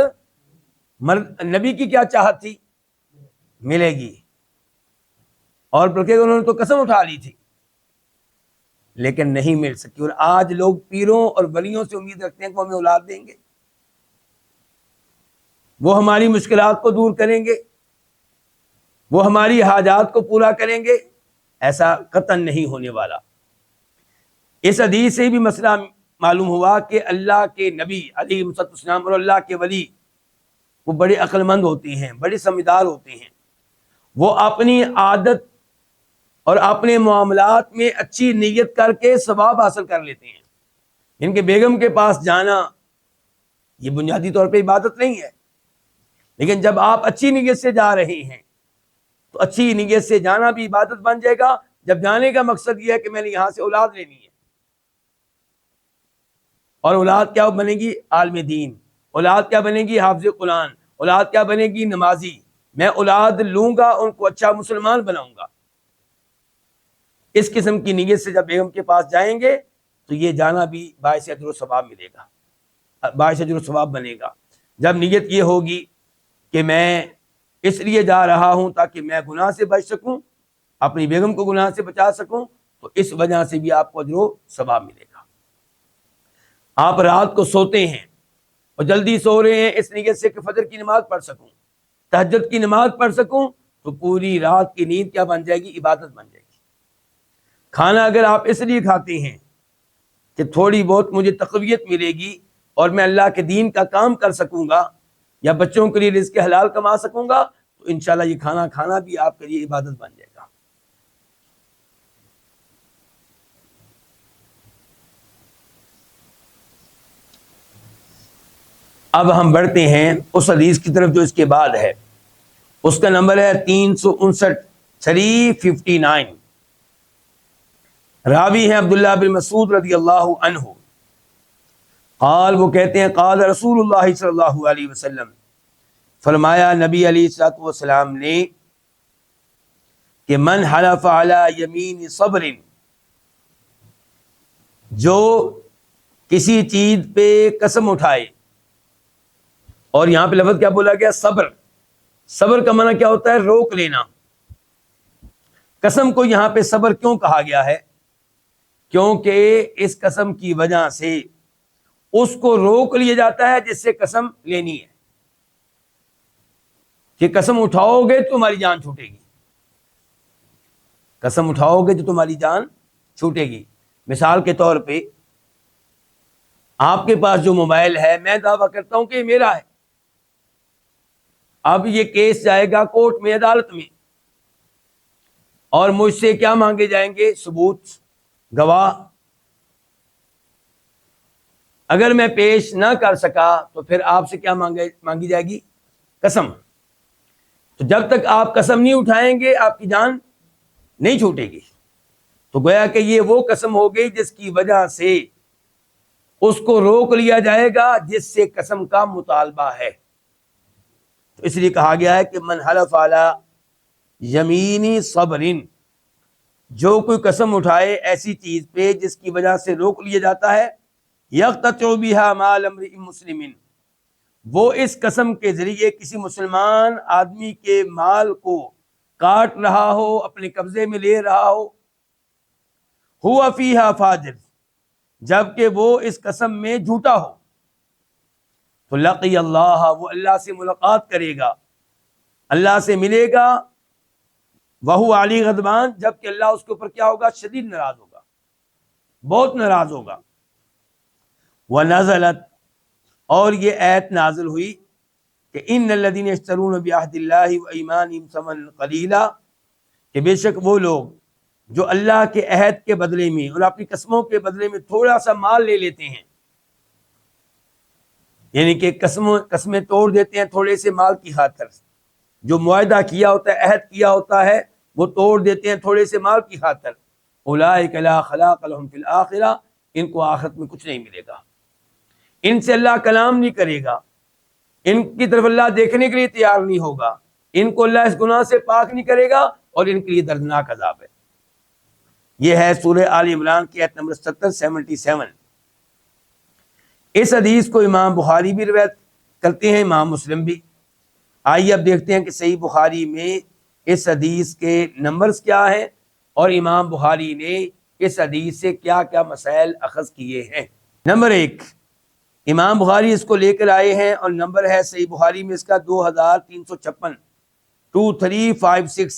Speaker 1: نبی کی کیا چاہت تھی؟ ملے گی، اور بلکہ انہوں نے تو قسم اٹھا لی تھی، لیکن نہیں مل سکی. اور آج لوگ پیروں اور ولیوں سے امید رکھتے ہیں کہ وہ ہمیں اولاد دیں گے، وہ ہماری مشکلات کو دور کریں گے، وہ ہماری حاجات کو پورا کریں گے. ایسا قطعاً نہیں ہونے والا. اس حدیث سے بھی مسئلہ معلوم ہوا کہ اللہ کے نبی علیہ السلام اور اللہ کے ولی وہ بڑے عقل مند ہوتے ہیں، بڑے سمجھدار ہوتے ہیں. وہ اپنی عادت اور اپنے معاملات میں اچھی نیت کر کے ثواب حاصل کر لیتے ہیں. ان کے بیگم کے پاس جانا یہ بنیادی طور پہ عبادت نہیں ہے، لیکن جب آپ اچھی نیت سے جا رہے ہیں تو اچھی نیت سے جانا بھی عبادت بن جائے گا. جب جانے کا مقصد یہ ہے کہ میں نے یہاں سے اولاد لینی ہے، اور اولاد کیا بنے گی؟ عالم دین. اولاد کیا بنے گی؟ حافظ قرآن. اولاد کیا بنے گی؟ نمازی. میں اولاد لوں گا، ان کو اچھا مسلمان بناؤں گا. اس قسم کی نیت سے جب بیگم کے پاس جائیں گے تو یہ جانا بھی باعث اجر و ثواب ملے گا، باعث اجر و ثواب بنے گا. جب نیت یہ ہوگی کہ میں اس لیے جا رہا ہوں تاکہ میں گناہ سے بچ سکوں، اپنی بیگم کو گناہ سے بچا سکوں، تو اس وجہ سے بھی آپ کو اجر و ثواب ملے گا. آپ رات کو سوتے ہیں اور جلدی سو رہے ہیں اس نیت سے کہ فجر کی نماز پڑھ سکوں، تہجد کی نماز پڑھ سکوں، تو پوری رات کی نیند کیا بن جائے گی؟ عبادت بن جائے گی. کھانا اگر آپ اس لیے کھاتے ہیں کہ تھوڑی بہت مجھے تقویت ملے گی اور میں اللہ کے دین کا کام کر سکوں گا یا بچوں کے لیے رزق حلال کما سکوں گا، تو انشاءاللہ یہ کھانا کھانا بھی آپ کے لیے عبادت بن جائے گا. اب ہم بڑھتے ہیں اس حدیث کی طرف جو اس کے بعد ہے. اس کا نمبر ہے 359، 359. راوی ہیں عبداللہ بن مسعود رضی اللہ عنہ. قال، وہ کہتے ہیں قال رسول اللہ صلی اللہ علیہ وسلم، فرمایا نبی علیہ الصلوۃ والسلام نے کہ من حلف علی یمین صبر، جو کسی چیز پہ قسم اٹھائے، اور یہاں پہ لفظ کیا بولا گیا؟ صبر. صبر کا معنی کیا ہوتا ہے؟ روک لینا. قسم کو یہاں پہ صبر کیوں کہا گیا ہے؟ کیونکہ اس قسم کی وجہ سے اس کو روک لیا جاتا ہے جس سے قسم لینی ہے. کہ قسم اٹھاؤ گے تو تمہاری جان چھوٹے گی، قسم اٹھاؤ گے تو تمہاری جان چھوٹے گی۔ مثال کے طور پہ آپ کے پاس جو موبائل ہے، میں دعویٰ کرتا ہوں کہ یہ میرا ہے، اب یہ کیس جائے گا کورٹ میں، عدالت میں، اور مجھ سے کیا مانگے جائیں گے؟ ثبوت، گواہ۔ اگر میں پیش نہ کر سکا تو پھر آپ سے کیا مانگی جائے گی؟ قسم۔ تو جب تک آپ قسم نہیں اٹھائیں گے آپ کی جان نہیں چھوٹے گی۔ تو گویا کہ یہ وہ قسم ہو گئی جس کی وجہ سے اس کو روک لیا جائے گا جس سے قسم کا مطالبہ ہے۔ تو اس لیے کہا گیا ہے کہ من حلف علی یمینی صبرن، جو کوئی قسم اٹھائے ایسی چیز پہ جس کی وجہ سے روک لیا جاتا ہے، یقتطع بها مال امرئ مسلم، وہ اس قسم کے ذریعے کسی مسلمان آدمی کے مال کو کاٹ رہا ہو، اپنے قبضے میں لے رہا ہو، ہوا فیہا فاجر، جبکہ وہ اس قسم میں جھوٹا ہو، تو لقی اللہ، وہ اللہ سے ملاقات کرے گا، اللہ سے ملے گا، وہو علی غضبان، جبکہ اللہ اس کے اوپر کیا ہوگا؟ شدید ناراض ہوگا، بہت ناراض ہوگا۔ ونزلت، اور یہ آیت نازل ہوئی کہ ان الذین یشترون بعہد اللہ وایمانہم ثمنا قلیلا، کہ بے شک وہ لوگ جو اللہ کے عہد کے بدلے میں اور اپنی قسموں کے بدلے میں تھوڑا سا مال لے لیتے ہیں، یعنی کہ قسمیں توڑ دیتے ہیں تھوڑے سے مال کی خاطر، جو معاہدہ کیا ہوتا ہے، عہد کیا ہوتا ہے، وہ توڑ دیتے ہیں تھوڑے سے مال کی خاطر، اولئک لا خلاق لهم فی الآخرہ، ان کو آخرت میں کچھ نہیں ملے گا، ان سے اللہ کلام نہیں کرے گا، ان کی طرف اللہ دیکھنے کے لیے تیار نہیں ہوگا، ان کو اللہ اس گناہ سے پاک نہیں کرے گا، اور ان کے لیے دردناک عذاب ہے۔ یہ ہے سورہ آل عمران کی آیت نمبر 77۔ اس حدیث کو امام بخاری بھی روایت کرتے ہیں، امام مسلم بھی۔ آئیے اب دیکھتے ہیں کہ صحیح بخاری میں اس حدیث کے نمبرز کیا ہیں، اور امام بخاری نے اس حدیث سے کیا کیا مسائل اخذ کیے ہیں۔ نمبر 1، امام بخاری اس کو لے کر آئے ہیں، اور نمبر ہے صحیح بخاری میں اس کا 2356، 2356،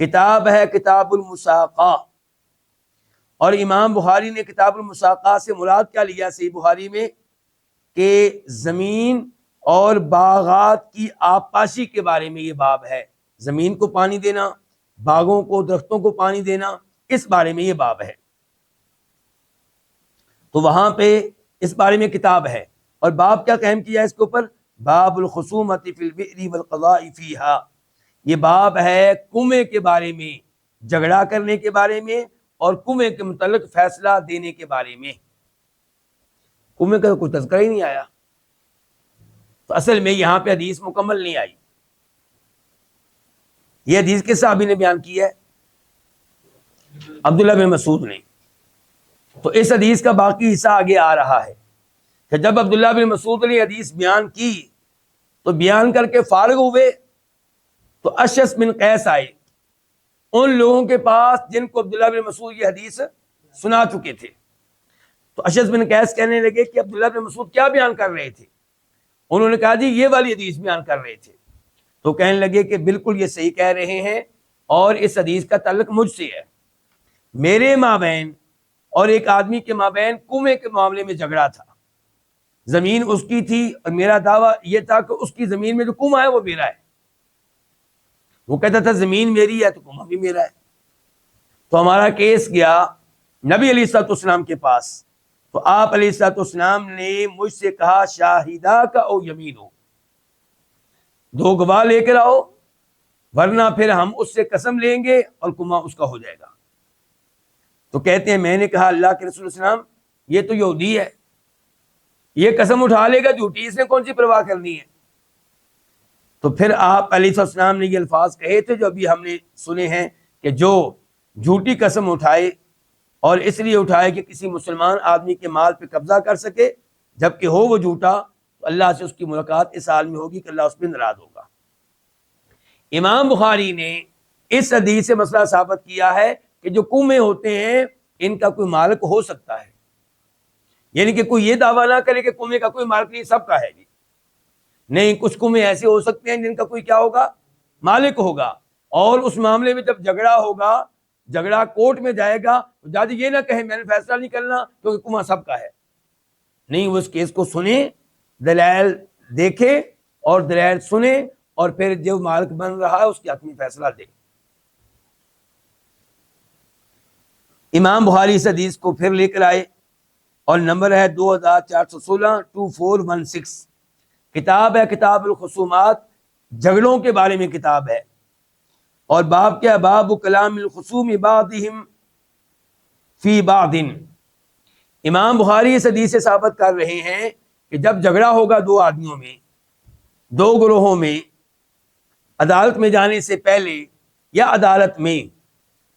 Speaker 1: کتاب ہے کتاب المساقہ۔ اور امام بخاری نے کتاب المساقہ سے مراد کیا لیا صحیح بخاری میں؟ کہ زمین اور باغات کی آبپاشی کے بارے میں یہ باب ہے، زمین کو پانی دینا، باغوں کو، درختوں کو پانی دینا، اس بارے میں یہ باب ہے۔ تو وہاں پہ اس بارے میں کتاب ہے، اور باب کیا قائم کیا ہے اس کے اوپر؟ باب الخصومۃ فی البئر والقضاء فیہا، یہ باب ہے کنویں کے بارے میں، جھگڑا کرنے کے بارے میں، اور کنویں کے متعلق فیصلہ دینے کے بارے میں۔ کنویں کا کوئی تذکرہ ہی نہیں آیا، تو اصل میں یہاں پہ حدیث مکمل نہیں آئی۔ یہ حدیث کس صحابی نے بیان کی ہے؟ عبداللہ بن مسعود نے۔ تو اس حدیث کا باقی حصہ آگے آ رہا ہے کہ جب عبداللہ بن مسعود نے حدیث بیان کی تو بیان کر کے فارغ ہوئے، تو اشعث بن قیس آئے ان لوگوں کے پاس جن کو عبداللہ بن مسعود یہ حدیث سنا چکے تھے۔ تو اشعث بن قیس کہنے لگے کہ عبداللہ بن مسعود کیا بیان کر رہے تھے؟ انہوں نے کہا جی یہ والی حدیث بیان کر رہے تھے۔ تو کہنے لگے کہ بالکل یہ صحیح کہہ رہے ہیں، اور اس حدیث کا تعلق مجھ سے ہے، میرے مابین اور ایک آدمی کے مابین کنویں کے معاملے میں جھگڑا تھا، زمین اس کی تھی اور میرا دعویٰ یہ تھا کہ اس کی زمین میں جو کنواں ہے وہ میرا ہے، وہ کہتا تھا زمین میری ہے تو کنواں بھی میرا ہے۔ تو ہمارا کیس گیا نبی علیہ الصلوۃ والسلام کے پاس، تو آپ علیہ الصلوۃ والسلام نے مجھ سے کہا شاہدہ کا او یمین ہو، 2 گواہ لے کر آؤ، ورنہ پھر ہم اس سے قسم لیں گے اور کنواں اس کا ہو جائے گا۔ تو کہتے ہیں میں نے کہا اللہ کے رسول صلی اللہ علیہ وسلم یہ تو یہودی ہے، یہ قسم اٹھا لے گا جھوٹی، اس نے کون سی پرواہ کرنی ہے۔ تو پھر آپ علیہ السلام نے یہ الفاظ کہے تھے جو ابھی ہم نے سنے ہیں کہ جو جھوٹی قسم اٹھائے اور اس لیے اٹھائے کہ کسی مسلمان آدمی کے مال پہ قبضہ کر سکے جبکہ ہو وہ جھوٹا، تو اللہ سے اس کی ملاقات اس حال میں ہوگی کہ اللہ اس پہ ناراض ہوگا۔ امام بخاری نے اس حدیث سے مسئلہ ثابت کیا ہے کہ جو کنویں ہوتے ہیں ان کا کوئی مالک ہو سکتا ہے، یعنی کہ کوئی یہ دعویٰ نہ کرے کہ کنویں کا کوئی مالک نہیں، سب کا ہے جی، نہیں، کچھ قومیں ایسے ہو سکتے ہیں جن کا کوئی کیا ہوگا، مالک ہوگا، اور اس معاملے میں جب جھگڑا ہوگا، جھگڑا کورٹ میں جائے گا، تو جج یہ نہ کہے میں نے فیصلہ نہیں کرنا کیونکہ کنواں سب کا ہے، نہیں، وہ اس کیس کو سنیں، دلائل دیکھے اور دلائل سنیں، اور پھر جو مالک بن رہا ہے اس کے حق میں فیصلہ دے۔ امام بخاری اس حدیث کو پھر لے کر آئے، اور نمبر ہے 2416 2416، کتاب ہے کتاب الخصومات، جھگڑوں کے بارے میں کتاب ہے، اور باب کیا، باب کلام الخصوم بعضهم فی بعض۔ امام بخاری اس حدیث سے ثابت کر رہے ہیں کہ جب جھگڑا ہوگا دو آدمیوں میں، دو گروہوں میں، عدالت میں جانے سے پہلے یا عدالت میں،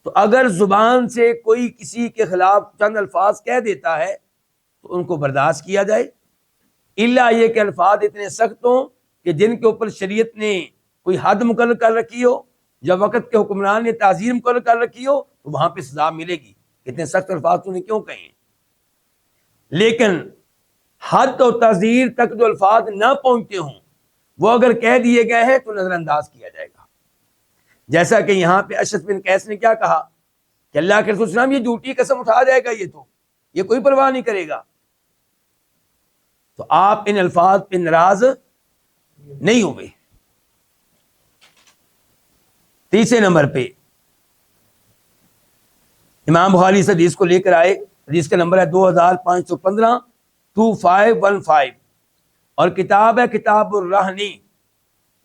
Speaker 1: تو اگر زبان سے کوئی کسی کے خلاف چند الفاظ کہہ دیتا ہے تو ان کو برداشت کیا جائے، الا یہ کہ الفاظ اتنے سخت ہوں کہ جن کے اوپر شریعت نے کوئی حد مقرر کر رکھی ہو، یا وقت کے حکمران نے تعزیر مقرر کر رکھی ہو، تو وہاں پہ سزا ملے گی، اتنے سخت الفاظ تو نے کیوں کہے ہیں۔ لیکن حد و تعزیر تک جو الفاظ نہ پہنچتے ہوں وہ اگر کہہ دیے گئے ہیں تو نظر انداز کیا جائے گا، جیسا کہ یہاں پہ اشعث بن قیس نے کیا کہا کہ اللہ کے رسول صلی اللہ علیہ وسلم یہ جھوٹی قسم اٹھا جائے گا، یہ کوئی پرواہ نہیں کرے گا، تو آپ ان الفاظ پہ ناراض نہیں ہوئے۔ تیسرے نمبر پہ امام بخاری اس حدیث کو لے کر آئے، حدیث کا نمبر ہے 2515 2515، اور کتاب ہے کتاب الرہنی،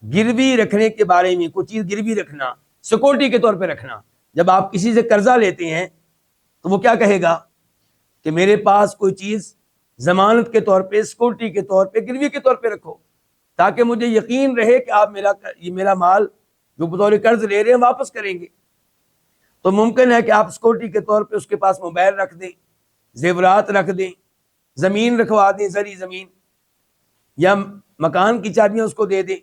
Speaker 1: گروی رکھنے کے بارے میں، کوئی چیز گروی رکھنا، سیکورٹی کے طور پہ رکھنا۔ جب آپ کسی سے قرضہ لیتے ہیں تو وہ کیا کہے گا کہ میرے پاس کوئی چیز ضمانت کے طور پہ، سیکورٹی کے طور پہ، گروی کے طور پہ رکھو، تاکہ مجھے یقین رہے کہ آپ میرا مال جو بطور قرض لے رہے ہیں واپس کریں گے۔ تو ممکن ہے کہ آپ سیکورٹی کے طور پہ اس کے پاس موبائل رکھ دیں، زیورات رکھ دیں، زمین رکھوا دیں، زرعی زمین، یا مکان کی چابیاں اس کو دے دیں۔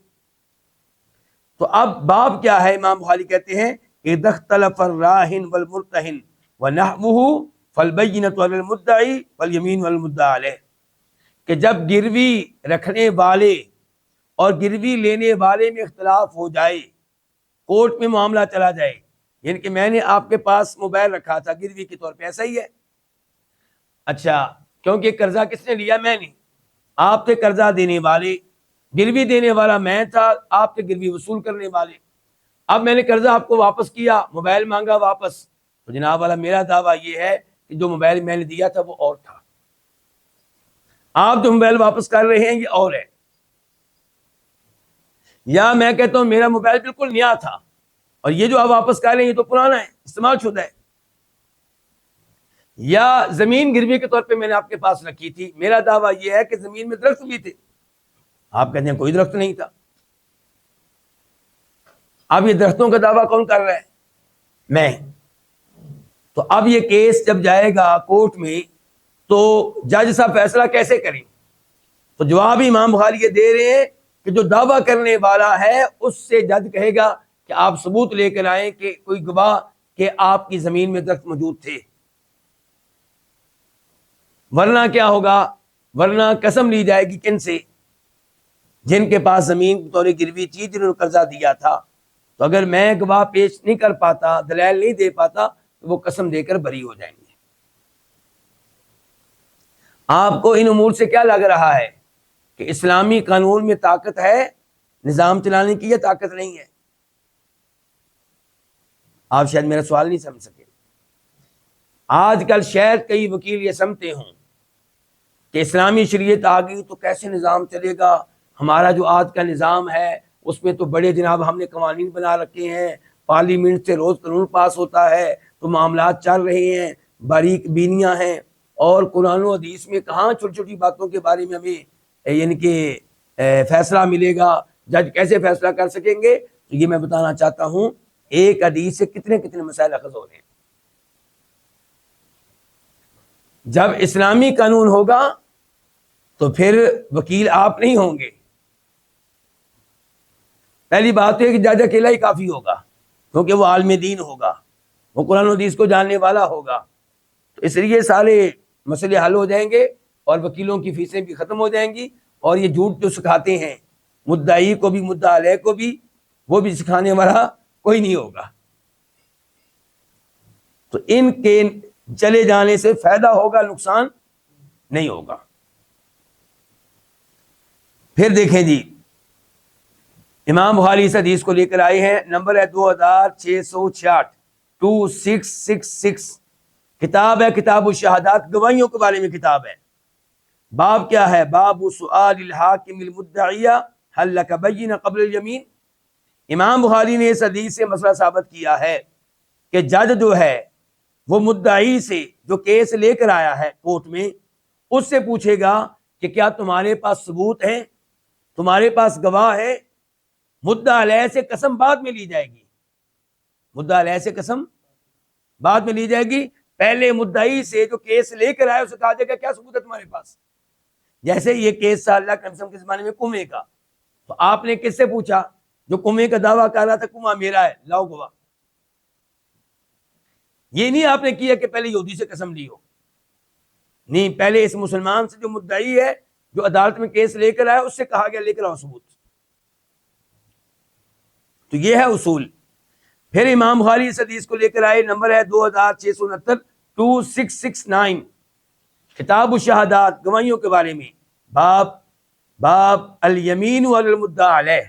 Speaker 1: تو اب باب کیا ہے، امام بخاری کہتے ہیں اذا اختلف الراہن والمرتہن ونحوہ فالبینۃ علی المدعی والیمین والمدعی علیہ، کہ جب گروی رکھنے والے اور گروی لینے والے میں اختلاف ہو جائے، کورٹ میں معاملہ چلا جائے، یعنی کہ میں نے آپ کے پاس موبائل رکھا تھا گروی کے طور پہ، ایسا ہی ہے، اچھا کیونکہ قرضہ کس نے لیا، میں نے، آپ تھے قرضہ دینے والے، گروی دینے والا میں تھا، آپ تھے گروی وصول کرنے والے، اب میں نے قرضہ آپ کو واپس کیا، موبائل مانگا واپس، تو جناب والا میرا دعویٰ یہ ہے کہ جو موبائل میں نے دیا تھا وہ اور تھا، آپ جو موبائل واپس کر رہے ہیں یہ اور ہے، یا میں کہتا ہوں میرا موبائل بالکل نیا تھا اور یہ جو آپ واپس کر رہے ہیں یہ تو پرانا ہے، استعمال شدہ ہے، یا زمین گروی کے طور پہ میں نے آپ کے پاس رکھی تھی، میرا دعویٰ یہ ہے کہ زمین میں درخت بھی تھے، آپ کہتے ہیں کوئی درخت نہیں تھا، اب یہ درختوں کا دعویٰ کون کر رہا ہے، میں، تو اب یہ کیس جب جائے گا کورٹ میں تو جج صاحب فیصلہ کیسے کریں، تو جواب امام بخاری یہ دے رہے ہیں کہ جو دعویٰ کرنے والا ہے اس سے جج کہے گا کہ آپ ثبوت لے کر آئیں کہ کوئی گواہ کہ آپ کی زمین میں درخت موجود تھے، ورنہ کیا ہوگا، ورنہ قسم لی جائے گی کن سے، جن کے پاس زمین بطور گروی تھی، جنہوں نے قرضہ دیا تھا، تو اگر میں گواہ پیش نہیں کر پاتا، دلائل نہیں دے پاتا، تو وہ قسم دے کر بری ہو جائیں گے۔ آپ کو ان امور سے کیا لگ رہا ہے کہ اسلامی قانون میں طاقت ہے نظام چلانے کی یا طاقت نہیں ہے؟ آپ شاید میرا سوال نہیں سمجھ سکے۔ آج کل شاید کئی وکیل یہ سمجھتے ہوں کہ اسلامی شریعت آ گئی تو کیسے نظام چلے گا، ہمارا جو آج کا نظام ہے اس میں تو بڑے جناب ہم نے قوانین بنا رکھے ہیں، پارلیمنٹ سے روز قانون پاس ہوتا ہے، تو معاملات چل رہے ہیں، باریک بینیاں ہیں، اور قرآن و حدیث میں کہاں چھوٹی چھوٹی باتوں کے بارے میں ہمیں یعنی کہ فیصلہ ملے گا، جج کیسے فیصلہ کر سکیں گے؟ تو یہ میں بتانا چاہتا ہوں ایک حدیث سے کتنے کتنے مسائل اخذ ہو رہے ہیں۔ جب اسلامی قانون ہوگا تو پھر وکیل آپ نہیں ہوں گے، پہلی بات ہے کہ جج اکیلا ہی کافی ہوگا، کیونکہ وہ عالم دین ہوگا، وہ قرآن و حدیث کو جاننے والا ہوگا، تو اس لیے سارے مسئلے حل ہو جائیں گے اور وکیلوں کی فیسیں بھی ختم ہو جائیں گی، اور یہ جھوٹ جو سکھاتے ہیں مدعی کو بھی مدعا علیہ کو بھی، وہ بھی سکھانے والا کوئی نہیں ہوگا. تو ان کے چلے جانے سے فائدہ ہوگا، نقصان نہیں ہوگا. پھر دیکھیں جی، امام بخاری اس حدیث کو لے کر آئے ہیں، نمبر ہے 2666 2666. کتاب ہے کتاب الشہادات، گواہیوں کے بارے میں کتاب ہے. باب کیا ہے؟ باب سؤال الحاکم المدعی هل لک بینہ قبل الیمین. امام بخاری نے اس حدیث سے مسئلہ ثابت کیا ہے کہ جج جو ہے وہ مدعی سے جو کیس لے کر آیا ہے کورٹ میں، اس سے پوچھے گا کہ کیا تمہارے پاس ثبوت ہیں، تمہارے پاس گواہ ہے. مدعا علیہ سے قسم بعد میں لی جائے گی، مدعا علیہ سے قسم بعد میں لی جائے گی. پہلے مدعی سے جو کیس لے کر آئے اسے کہا جائے گا کیا ثبوت ہے تمہارے پاس. جیسے یہ کیس تھا اللہ کے نبی کے زمانے میں کنویں کا، تو آپ نے کس سے پوچھا؟ جو کنویں کا دعویٰ کر رہا تھا کنواں میرا ہے، لاؤ گواہ. یہ نہیں آپ نے کیا کہ پہلے یہودی سے قسم لی ہو، نہیں، پہلے اس مسلمان سے جو مدعی ہے جو عدالت میں کیس لے کر آیا اس سے کہا گیا لے کر آؤ ثبوت. تو یہ ہے اصول. پھر امام بخاری اس حدیث کو لے کر آئے، نمبر ہے 2669 2669. کتاب الشہادات، گواہیوں کے بارے میں. باب الیمین علی المدعی علیہ.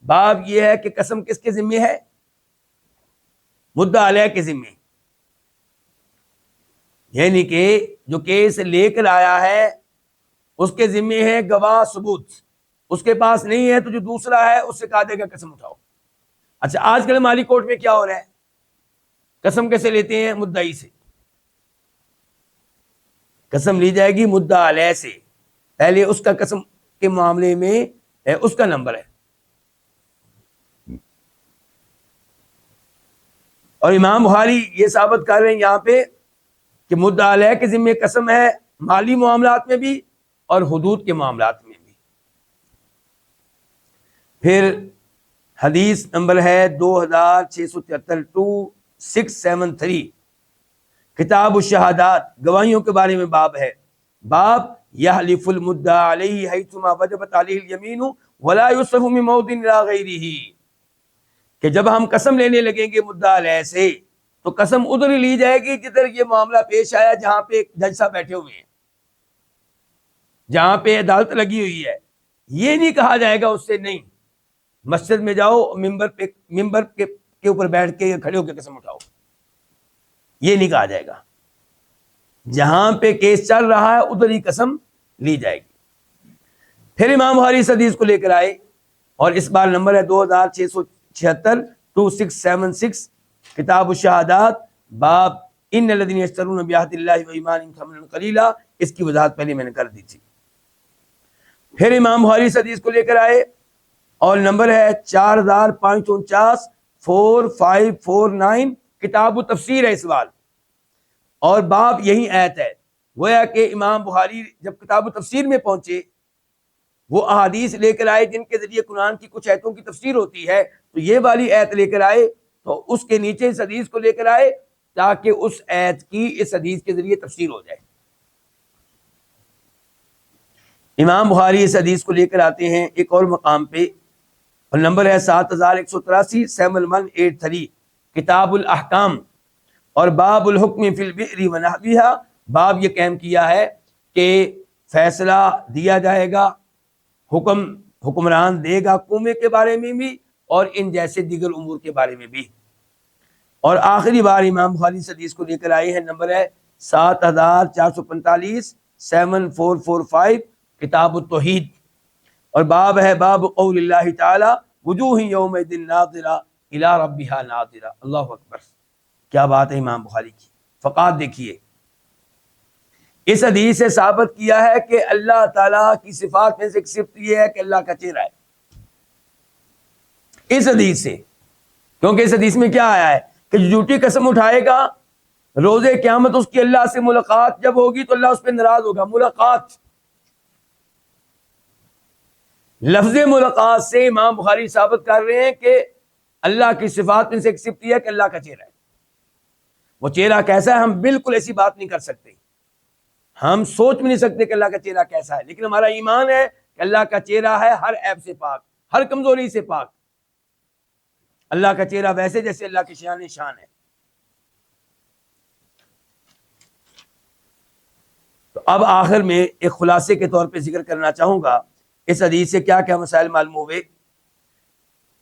Speaker 1: باب یہ ہے کہ قسم کس کے ذمے ہے؟ مدعا علیہ کے ذمے. یعنی کہ جو کیس لے کر آیا ہے اس کے ذمے ہے گواہ ثبوت، اس کے پاس نہیں ہے تو جو دوسرا ہے اس سے کہا دے گا قسم اٹھاؤ. اچھا، آج کل ہماری کورٹ میں کیا ہو رہا ہے؟ قسم کیسے لیتے ہیں؟ مدعی سے قسم لی جائے گی، مدعا علیہ سے. پہلے اس کا قسم کے معاملے میں اس کا نمبر ہے. اور امام بخاری یہ ثابت کر رہے ہیں یہاں پہ کہ مدعا علیہ کے ذمے قسم ہے مالی معاملات میں بھی اور حدود کے معاملات میں بھی. پھر حدیث نمبر ہے 2673 2673. کتاب الشہادات، گواہیوں کے بارے میں باب ہے. باب یحلف المدعی علیہ حیثما وجبت علیہ الیمین ولا یصرف من موضع الی غیرہ. کہ جب ہم قسم لینے لگیں گے مدعا علیہ سے تو قسم ادھر ہی لی جائے گی جدھر یہ معاملہ پیش آیا، جہاں پہ جج صاحب بیٹھے ہوئے ہیں، جہاں پہ عدالت لگی ہوئی ہے. یہ نہیں کہا جائے گا اس سے نہیں مسجد میں جاؤ ممبر کے اوپر بیٹھ کے کھڑے ہو کے قسم اٹھاؤ، یہ نہیں کہا جائے گا. جہاں پہ کیس چل رہا ہے ادھر ہی قسم لی جائے گی. پھر امام بخاری اس حدیث کو لے کر آئے اور اس بار نمبر ہے 2676 2676. کتاب الشہادات، باب ان الذین یشترون بعہد اللہ وایمانہم ثمنا قلیلا. اس کی وضاحت پہلے میں نے کر دی تھی. پھر امام بخاری اس حدیث کو لے کر آئے اور نمبر ہے 4549 4549. کتاب التفسیر ہے اس بار، اور باب یہی آیت ہے. گویا کہ امام بخاری جب کتاب التفسیر میں پہنچے وہ احادیث لے کر آئے جن کے ذریعے قرآن کی کچھ آیتوں کی تفسیر ہوتی ہے، تو یہ والی آیت لے کر آئے تو اس کے نیچے اس حدیث کو لے کر آئے تاکہ اس آیت کی اس حدیث کے ذریعے تفسیر ہو جائے. امام بخاری اس حدیث کو لے کر آتے ہیں ایک اور مقام پہ اور نمبر ہے 7183 7183. کتاب الاحکام اور باب الحکم فی البئر ونحوها. باب یہ قائم کیا ہے کہ فیصلہ دیا جائے گا، حکمران دے گا کنویں کے بارے میں بھی اور ان جیسے دیگر امور کے بارے میں بھی. اور آخری بار امام بخاری اس حدیث کو لے کر آئے ہیں، نمبر ہے 7445 7445. کتاب التوحید اور باب ہے باب قول اللہ تعالی وجوہ یومئذ ناظرہ الی ربہا ناظرہ. اللہ اکبر، کیا بات ہے امام بخاری کی. فقات دیکھیے، اس حدیث سے ثابت کیا ہے کہ اللہ تعالیٰ کی صفات میں سے ایک صفت یہ ہے کہ اللہ کا چہرہ ہے. اس حدیث سے، کیونکہ اس حدیث میں کیا آیا ہے کہ جو جھوٹی قسم اٹھائے گا روز قیامت اس کی اللہ سے ملاقات جب ہوگی تو اللہ اس پہ ناراض ہوگا. ملاقات، لفظ ملاقات سے امام بخاری ثابت کر رہے ہیں کہ اللہ کی صفات میں سے ایک صفت یہ ہے کہ اللہ کا چہرہ ہے. وہ چہرہ کیسا ہے ہم بالکل ایسی بات نہیں کر سکتے، ہم سوچ بھی نہیں سکتے کہ اللہ کا چہرہ کیسا ہے، لیکن ہمارا ایمان ہے کہ اللہ کا چہرہ ہے ہر عیب سے پاک، ہر کمزوری سے پاک. اللہ کا چہرہ ویسے جیسے اللہ کی شان شان ہے. تو اب آخر میں ایک خلاصے کے طور پہ ذکر کرنا چاہوں گا اس حدیث سے کیا کیا مسائل معلوم ہوئے.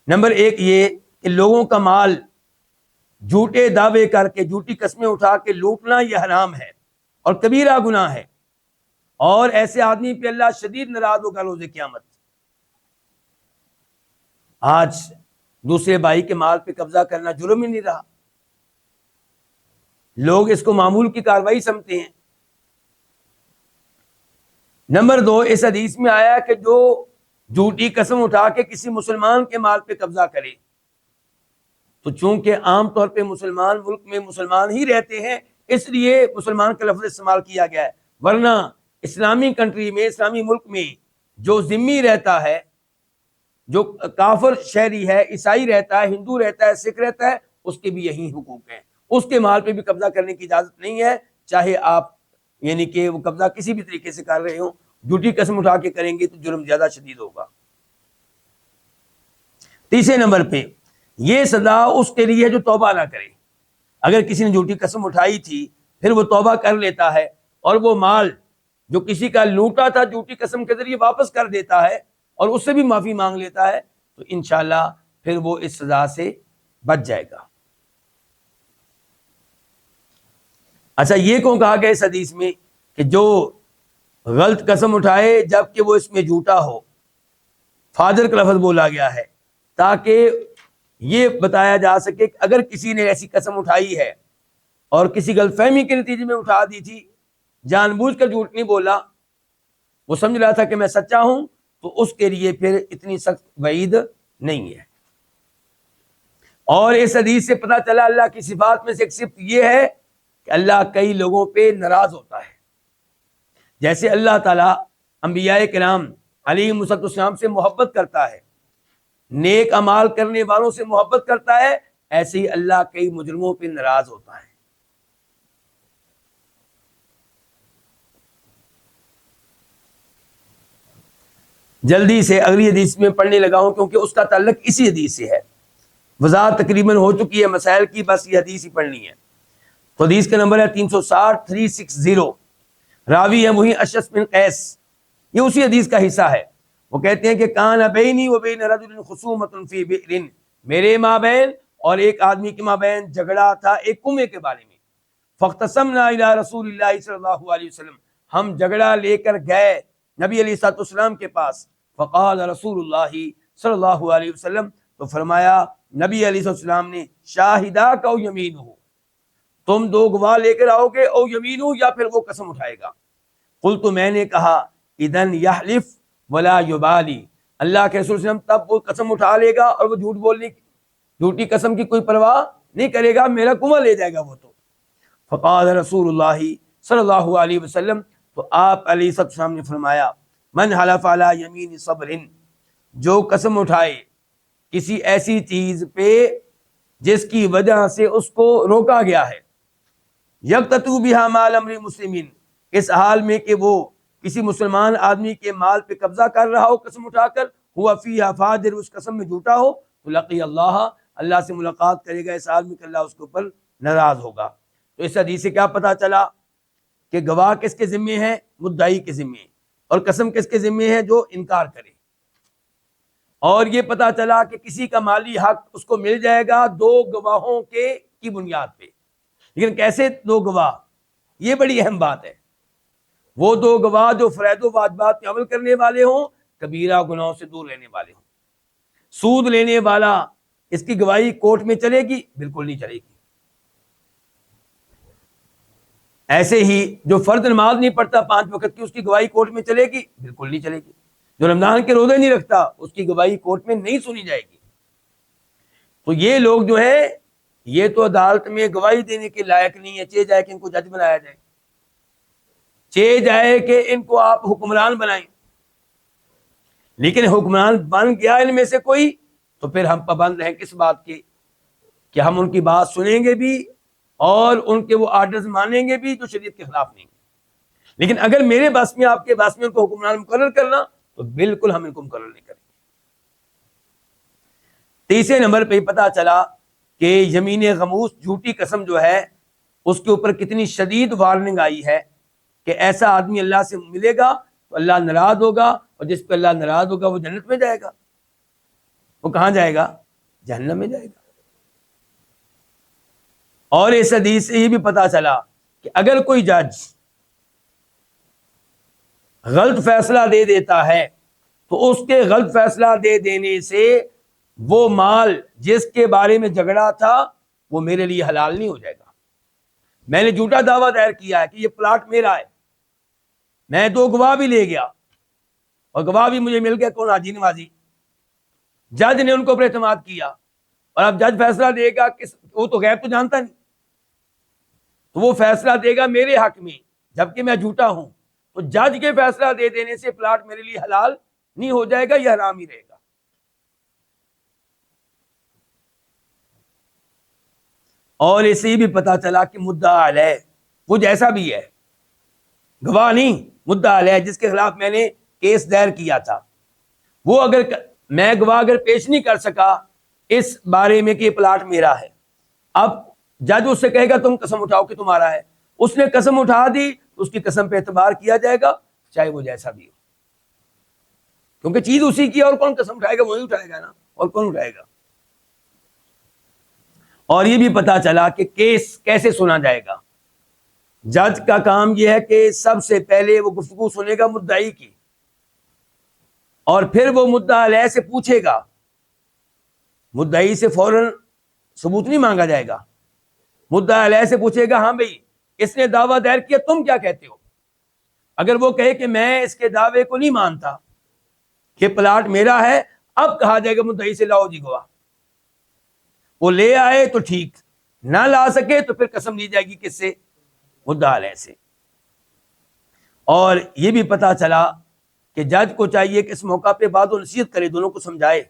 Speaker 1: نمبر ایک یہ کہ لوگوں کا مال جھوٹے دعوے کر کے، جھوٹی قسمیں اٹھا کے لوٹنا یہ حرام ہے اور کبیرہ گناہ ہے، اور ایسے آدمی پہ اللہ شدید ناراض ہوگا روز قیامت. آج دوسرے بھائی کے مال پہ قبضہ کرنا جرم ہی نہیں رہا، لوگ اس کو معمول کی کارروائی سمجھتے ہیں. نمبر دو، اس حدیث میں آیا کہ جو جھوٹی قسم اٹھا کے کسی مسلمان کے مال پہ قبضہ کرے، تو چونکہ عام طور پہ مسلمان ملک میں مسلمان ہی رہتے ہیں اس لیے مسلمان کا لفظ استعمال کیا گیا ہے، ورنہ اسلامی کنٹری میں، اسلامی ملک میں جو ذمہ رہتا ہے، جو کافر شہری ہے، عیسائی رہتا ہے، ہندو رہتا ہے، سکھ رہتا ہے، اس کے بھی یہی حقوق ہیں. اس کے مال پہ بھی قبضہ کرنے کی اجازت نہیں ہے، چاہے آپ یعنی کہ وہ قبضہ کسی بھی طریقے سے کر رہے ہوں. جھوٹی قسم اٹھا کے کریں گے تو جرم زیادہ شدید ہوگا. تیسرے نمبر پہ یہ سزا اس کے لیے جو توبہ نہ کرے. اگر کسی نے جھوٹی قسم اٹھائی تھی پھر وہ توبہ کر لیتا ہے اور وہ مال جو کسی کا لوٹا تھا جھوٹی قسم کے ذریعے واپس کر دیتا ہے اور اس سے بھی معافی مانگ لیتا ہے تو انشاءاللہ پھر وہ اس سزا سے بچ جائے گا. اچھا، یہ کیوں کہا گیا اس حدیث میں کہ جو غلط قسم اٹھائے جبکہ وہ اس میں جھوٹا ہو؟ فاجر کا لفظ بولا گیا ہے تاکہ یہ بتایا جا سکے کہ اگر کسی نے ایسی قسم اٹھائی ہے اور کسی غلط فہمی کے نتیجے میں اٹھا دی تھی، جان بوجھ کر جھوٹ نہیں بولا، وہ سمجھ رہا تھا کہ میں سچا ہوں، تو اس کے لیے پھر اتنی سخت وعید نہیں ہے. اور اس حدیث سے پتہ چلا اللہ کی صفات میں سے ایک صفت یہ ہے کہ اللہ کئی لوگوں پہ ناراض ہوتا ہے. جیسے اللہ تعالیٰ انبیاء کرام علیہم السلام سے محبت کرتا ہے، نیک اعمال کرنے والوں سے محبت کرتا ہے، ایسے ہی اللہ کئی مجرموں پہ ناراض ہوتا ہے. جلدی سے اگلی حدیث میں پڑھنے لگا ہوں کیونکہ اس کا تعلق اسی حدیث سے ہے. وضاحت تقریباً ہو چکی ہے مسائل کی، بس یہ حدیث ہی پڑھنی ہے. تو حدیث کا نمبر ہے 360 360. راوی ہے وہی اشعث بن قیس، یہ اسی حدیث کا حصہ ہے. وہ کہتے ہیں کہ کان بینی و بین رجل خصومۃ فی بئر، میرے مابین اور ایک آدمی کے مابین جھگڑا تھا ایک کنویں کے بارے میں. فاختصمنا الی رسول اللہ صلی اللہ علیہ وسلم، ہم جھگڑا لے کر گئے نبی علیہ الصلوۃ والسلام کے پاس. فقال رسول اللہ صلی اللہ علیہ وسلم، تو فرمایا نبی علیہ السلام نے، شاہدہ کا یمین ہو، تم دو گواہ لے کر آؤ گے، او یمین ہو، یا پھر وہ قسم اٹھائے گا. قلت، میں نے کہا، اذن یحلف ولا یبالی، اللہ کے رسول صلی اللہ علیہ وسلم تب وہ قسم اٹھا لے گا اور وہ جھوٹی قسم کی کوئی پرواہ نہیں کرے گا، میرا کنواں لے جائے گا وہ تو. فقال رسول اللہ صلی اللہ علیہ وسلم، تو آپ علیہ السلام نے فرمایا، من حلف علی یمین صبر، جو قسم اٹھائے کسی ایسی چیز پہ جس کی وجہ سے اس کو روکا گیا ہے، یقتطو بہا مال امر مسلمین، اس حال میں کہ وہ کسی مسلمان آدمی کے مال پہ قبضہ کر رہا ہو قسم اٹھا کر، ہوا فیہا فاجر، اس قسم میں جھوٹا ہو، تو لقی اللہ، اللہ سے ملاقات کرے گا اس حال میں کہ اللہ اس کے اوپر ناراض ہوگا. تو اس حدیث سے کیا پتا چلا کہ گواہ کس کے ذمے ہیں؟ مدعی کے ذمے، اور قسم کس کے ذمے ہے؟ جو انکار کرے. اور یہ پتا چلا کہ کسی کا مالی حق اس کو مل جائے گا دو گواہوں کی بنیاد پہ. لیکن کیسے دو گواہ؟ یہ بڑی اہم بات ہے. وہ دو گواہ جو فرائض و واجبات پہ عمل کرنے والے ہوں، کبیرہ گناہوں سے دور رہنے والے ہوں. سود لینے والا، اس کی گواہی کورٹ میں چلے گی؟ بالکل نہیں چلے گی. ایسے ہی جو فرض نماز نہیں پڑھتا 5 وقت کی، اس کی گواہی کورٹ میں چلے گی؟ بالکل نہیں چلے گی. جو رمضان کے روزے نہیں رکھتا، اس کی گواہی کورٹ میں نہیں سنی جائے گی. تو یہ لوگ جو ہے یہ تو عدالت میں گواہی دینے کے لائق نہیں ہے. چاہے جائے کہ ان کو جج بنایا جائے، چاہے جائے کہ ان کو آپ حکمران بنائیں. لیکن حکمران بن گیا ان میں سے کوئی، تو پھر ہم پابند ہیں کس بات کے کہ ہم ان کی بات سنیں گے بھی اور ان کے وہ آرڈرز مانیں گے بھی جو شریعت کے خلاف نہیں. لیکن اگر میرے بس میں، آپ کے بس میں ان کو حکمران مقرر کرنا، تو بالکل ہم ان کو مقرر نہیں کریں گے۔ تیسرے نمبر پہ پتہ چلا کہ یمین غموس جھوٹی قسم جو ہے اس کے اوپر کتنی شدید وارننگ آئی ہے کہ ایسا آدمی اللہ سے ملے گا تو اللہ ناراض ہوگا، اور جس پہ اللہ ناراض ہوگا وہ جنت میں جائے گا۔ وہ کہاں جائے گا؟ جہنم میں جائے گا۔ اور اس حدیث سے یہ بھی پتہ چلا کہ اگر کوئی جج غلط فیصلہ دے دیتا ہے تو اس کے غلط فیصلہ دے دینے سے وہ مال جس کے بارے میں جھگڑا تھا وہ میرے لیے حلال نہیں ہو جائے گا۔ میں نے جھوٹا دعویٰ دائر کیا ہے کہ یہ پلاٹ میرا ہے، میں 2 گواہ بھی لے گیا اور گواہ بھی مجھے مل گیا، کون؟ حاجی نمازی۔ جج نے ان کو پر اعتماد کیا، اور اب جج فیصلہ دے گا، وہ تو غیب تو جانتا نہیں، تو وہ فیصلہ دے گا میرے حق میں جبکہ میں جھوٹا ہوں، تو جج کے فیصلہ دے دینے سے پلاٹ میرے لیے حلال نہیں ہو جائے گا، یہ حرام ہی رہے گا۔ اور اسے یہ بھی پتا چلا کہ مدعا علیہ وہ جیسا بھی ہے، گواہ نہیں، مدعا علیہ جس کے خلاف میں نے کیس دائر کیا تھا، وہ اگر میں گواہ اگر پیش نہیں کر سکا اس بارے میں کہ یہ پلاٹ میرا ہے، اب جج اس سے کہے گا تم قسم اٹھاؤ کہ تمہارا ہے، اس نے قسم اٹھا دی تو اس کی قسم پہ اعتبار کیا جائے گا چاہے وہ جیسا بھی ہو، کیونکہ چیز اسی کی ہے، اور کون قسم اٹھائے گا؟ وہی اٹھائے گا نا، اور کون اٹھائے گا؟ اور یہ بھی پتا چلا کہ کیس کیسے سنا جائے گا۔ جج کا کام یہ ہے کہ سب سے پہلے وہ گفتگو سنے گا مدعی کی، اور پھر وہ مدعا علیہ سے پوچھے گا، مدعی سے فوراً ثبوت نہیں مانگا جائے گا، مدعا علیہ سے پوچھے گا ہاں بھئی اس نے دعویٰ دائر کیا، تم کیا کہتے ہو؟ اگر وہ کہے کہ میں اس کے دعوے کو نہیں مانتا کہ پلاٹ میرا ہے، اب کہا جائے گا مدعی سے لاؤ جی گواہ، وہ لے آئے تو ٹھیک، نہ لا سکے تو پھر قسم لی جائے گی کس سے؟ مدعا علیہ سے۔ اور یہ بھی پتا چلا کہ جج کو چاہیے کہ اس موقع پہ بات و نصیحت کرے، دونوں کو سمجھائے،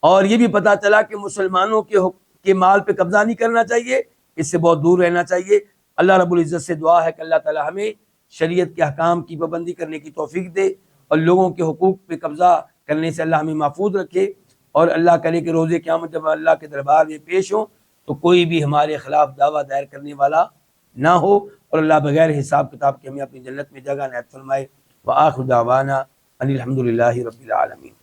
Speaker 1: اور یہ بھی پتا چلا کہ مسلمانوں کے مال پہ قبضہ نہیں کرنا چاہیے، اس سے بہت دور رہنا چاہیے۔ اللہ رب العزت سے دعا ہے کہ اللہ تعالی ہمیں شریعت کے احکام کی پابندی کرنے کی توفیق دے، اور لوگوں کے حقوق پہ قبضہ کرنے سے اللہ ہمیں محفوظ رکھے، اور اللہ کرے کہ روز قیامت جب اللہ کے دربار میں پیش ہوں تو کوئی بھی ہمارے خلاف دعویٰ دائر کرنے والا نہ ہو، اور اللہ بغیر حساب کتاب کے ہمیں اپنی جنت میں جگہ عنایت فرمائے۔ وآخر دعوانا ان الحمد للہ رب العالمین۔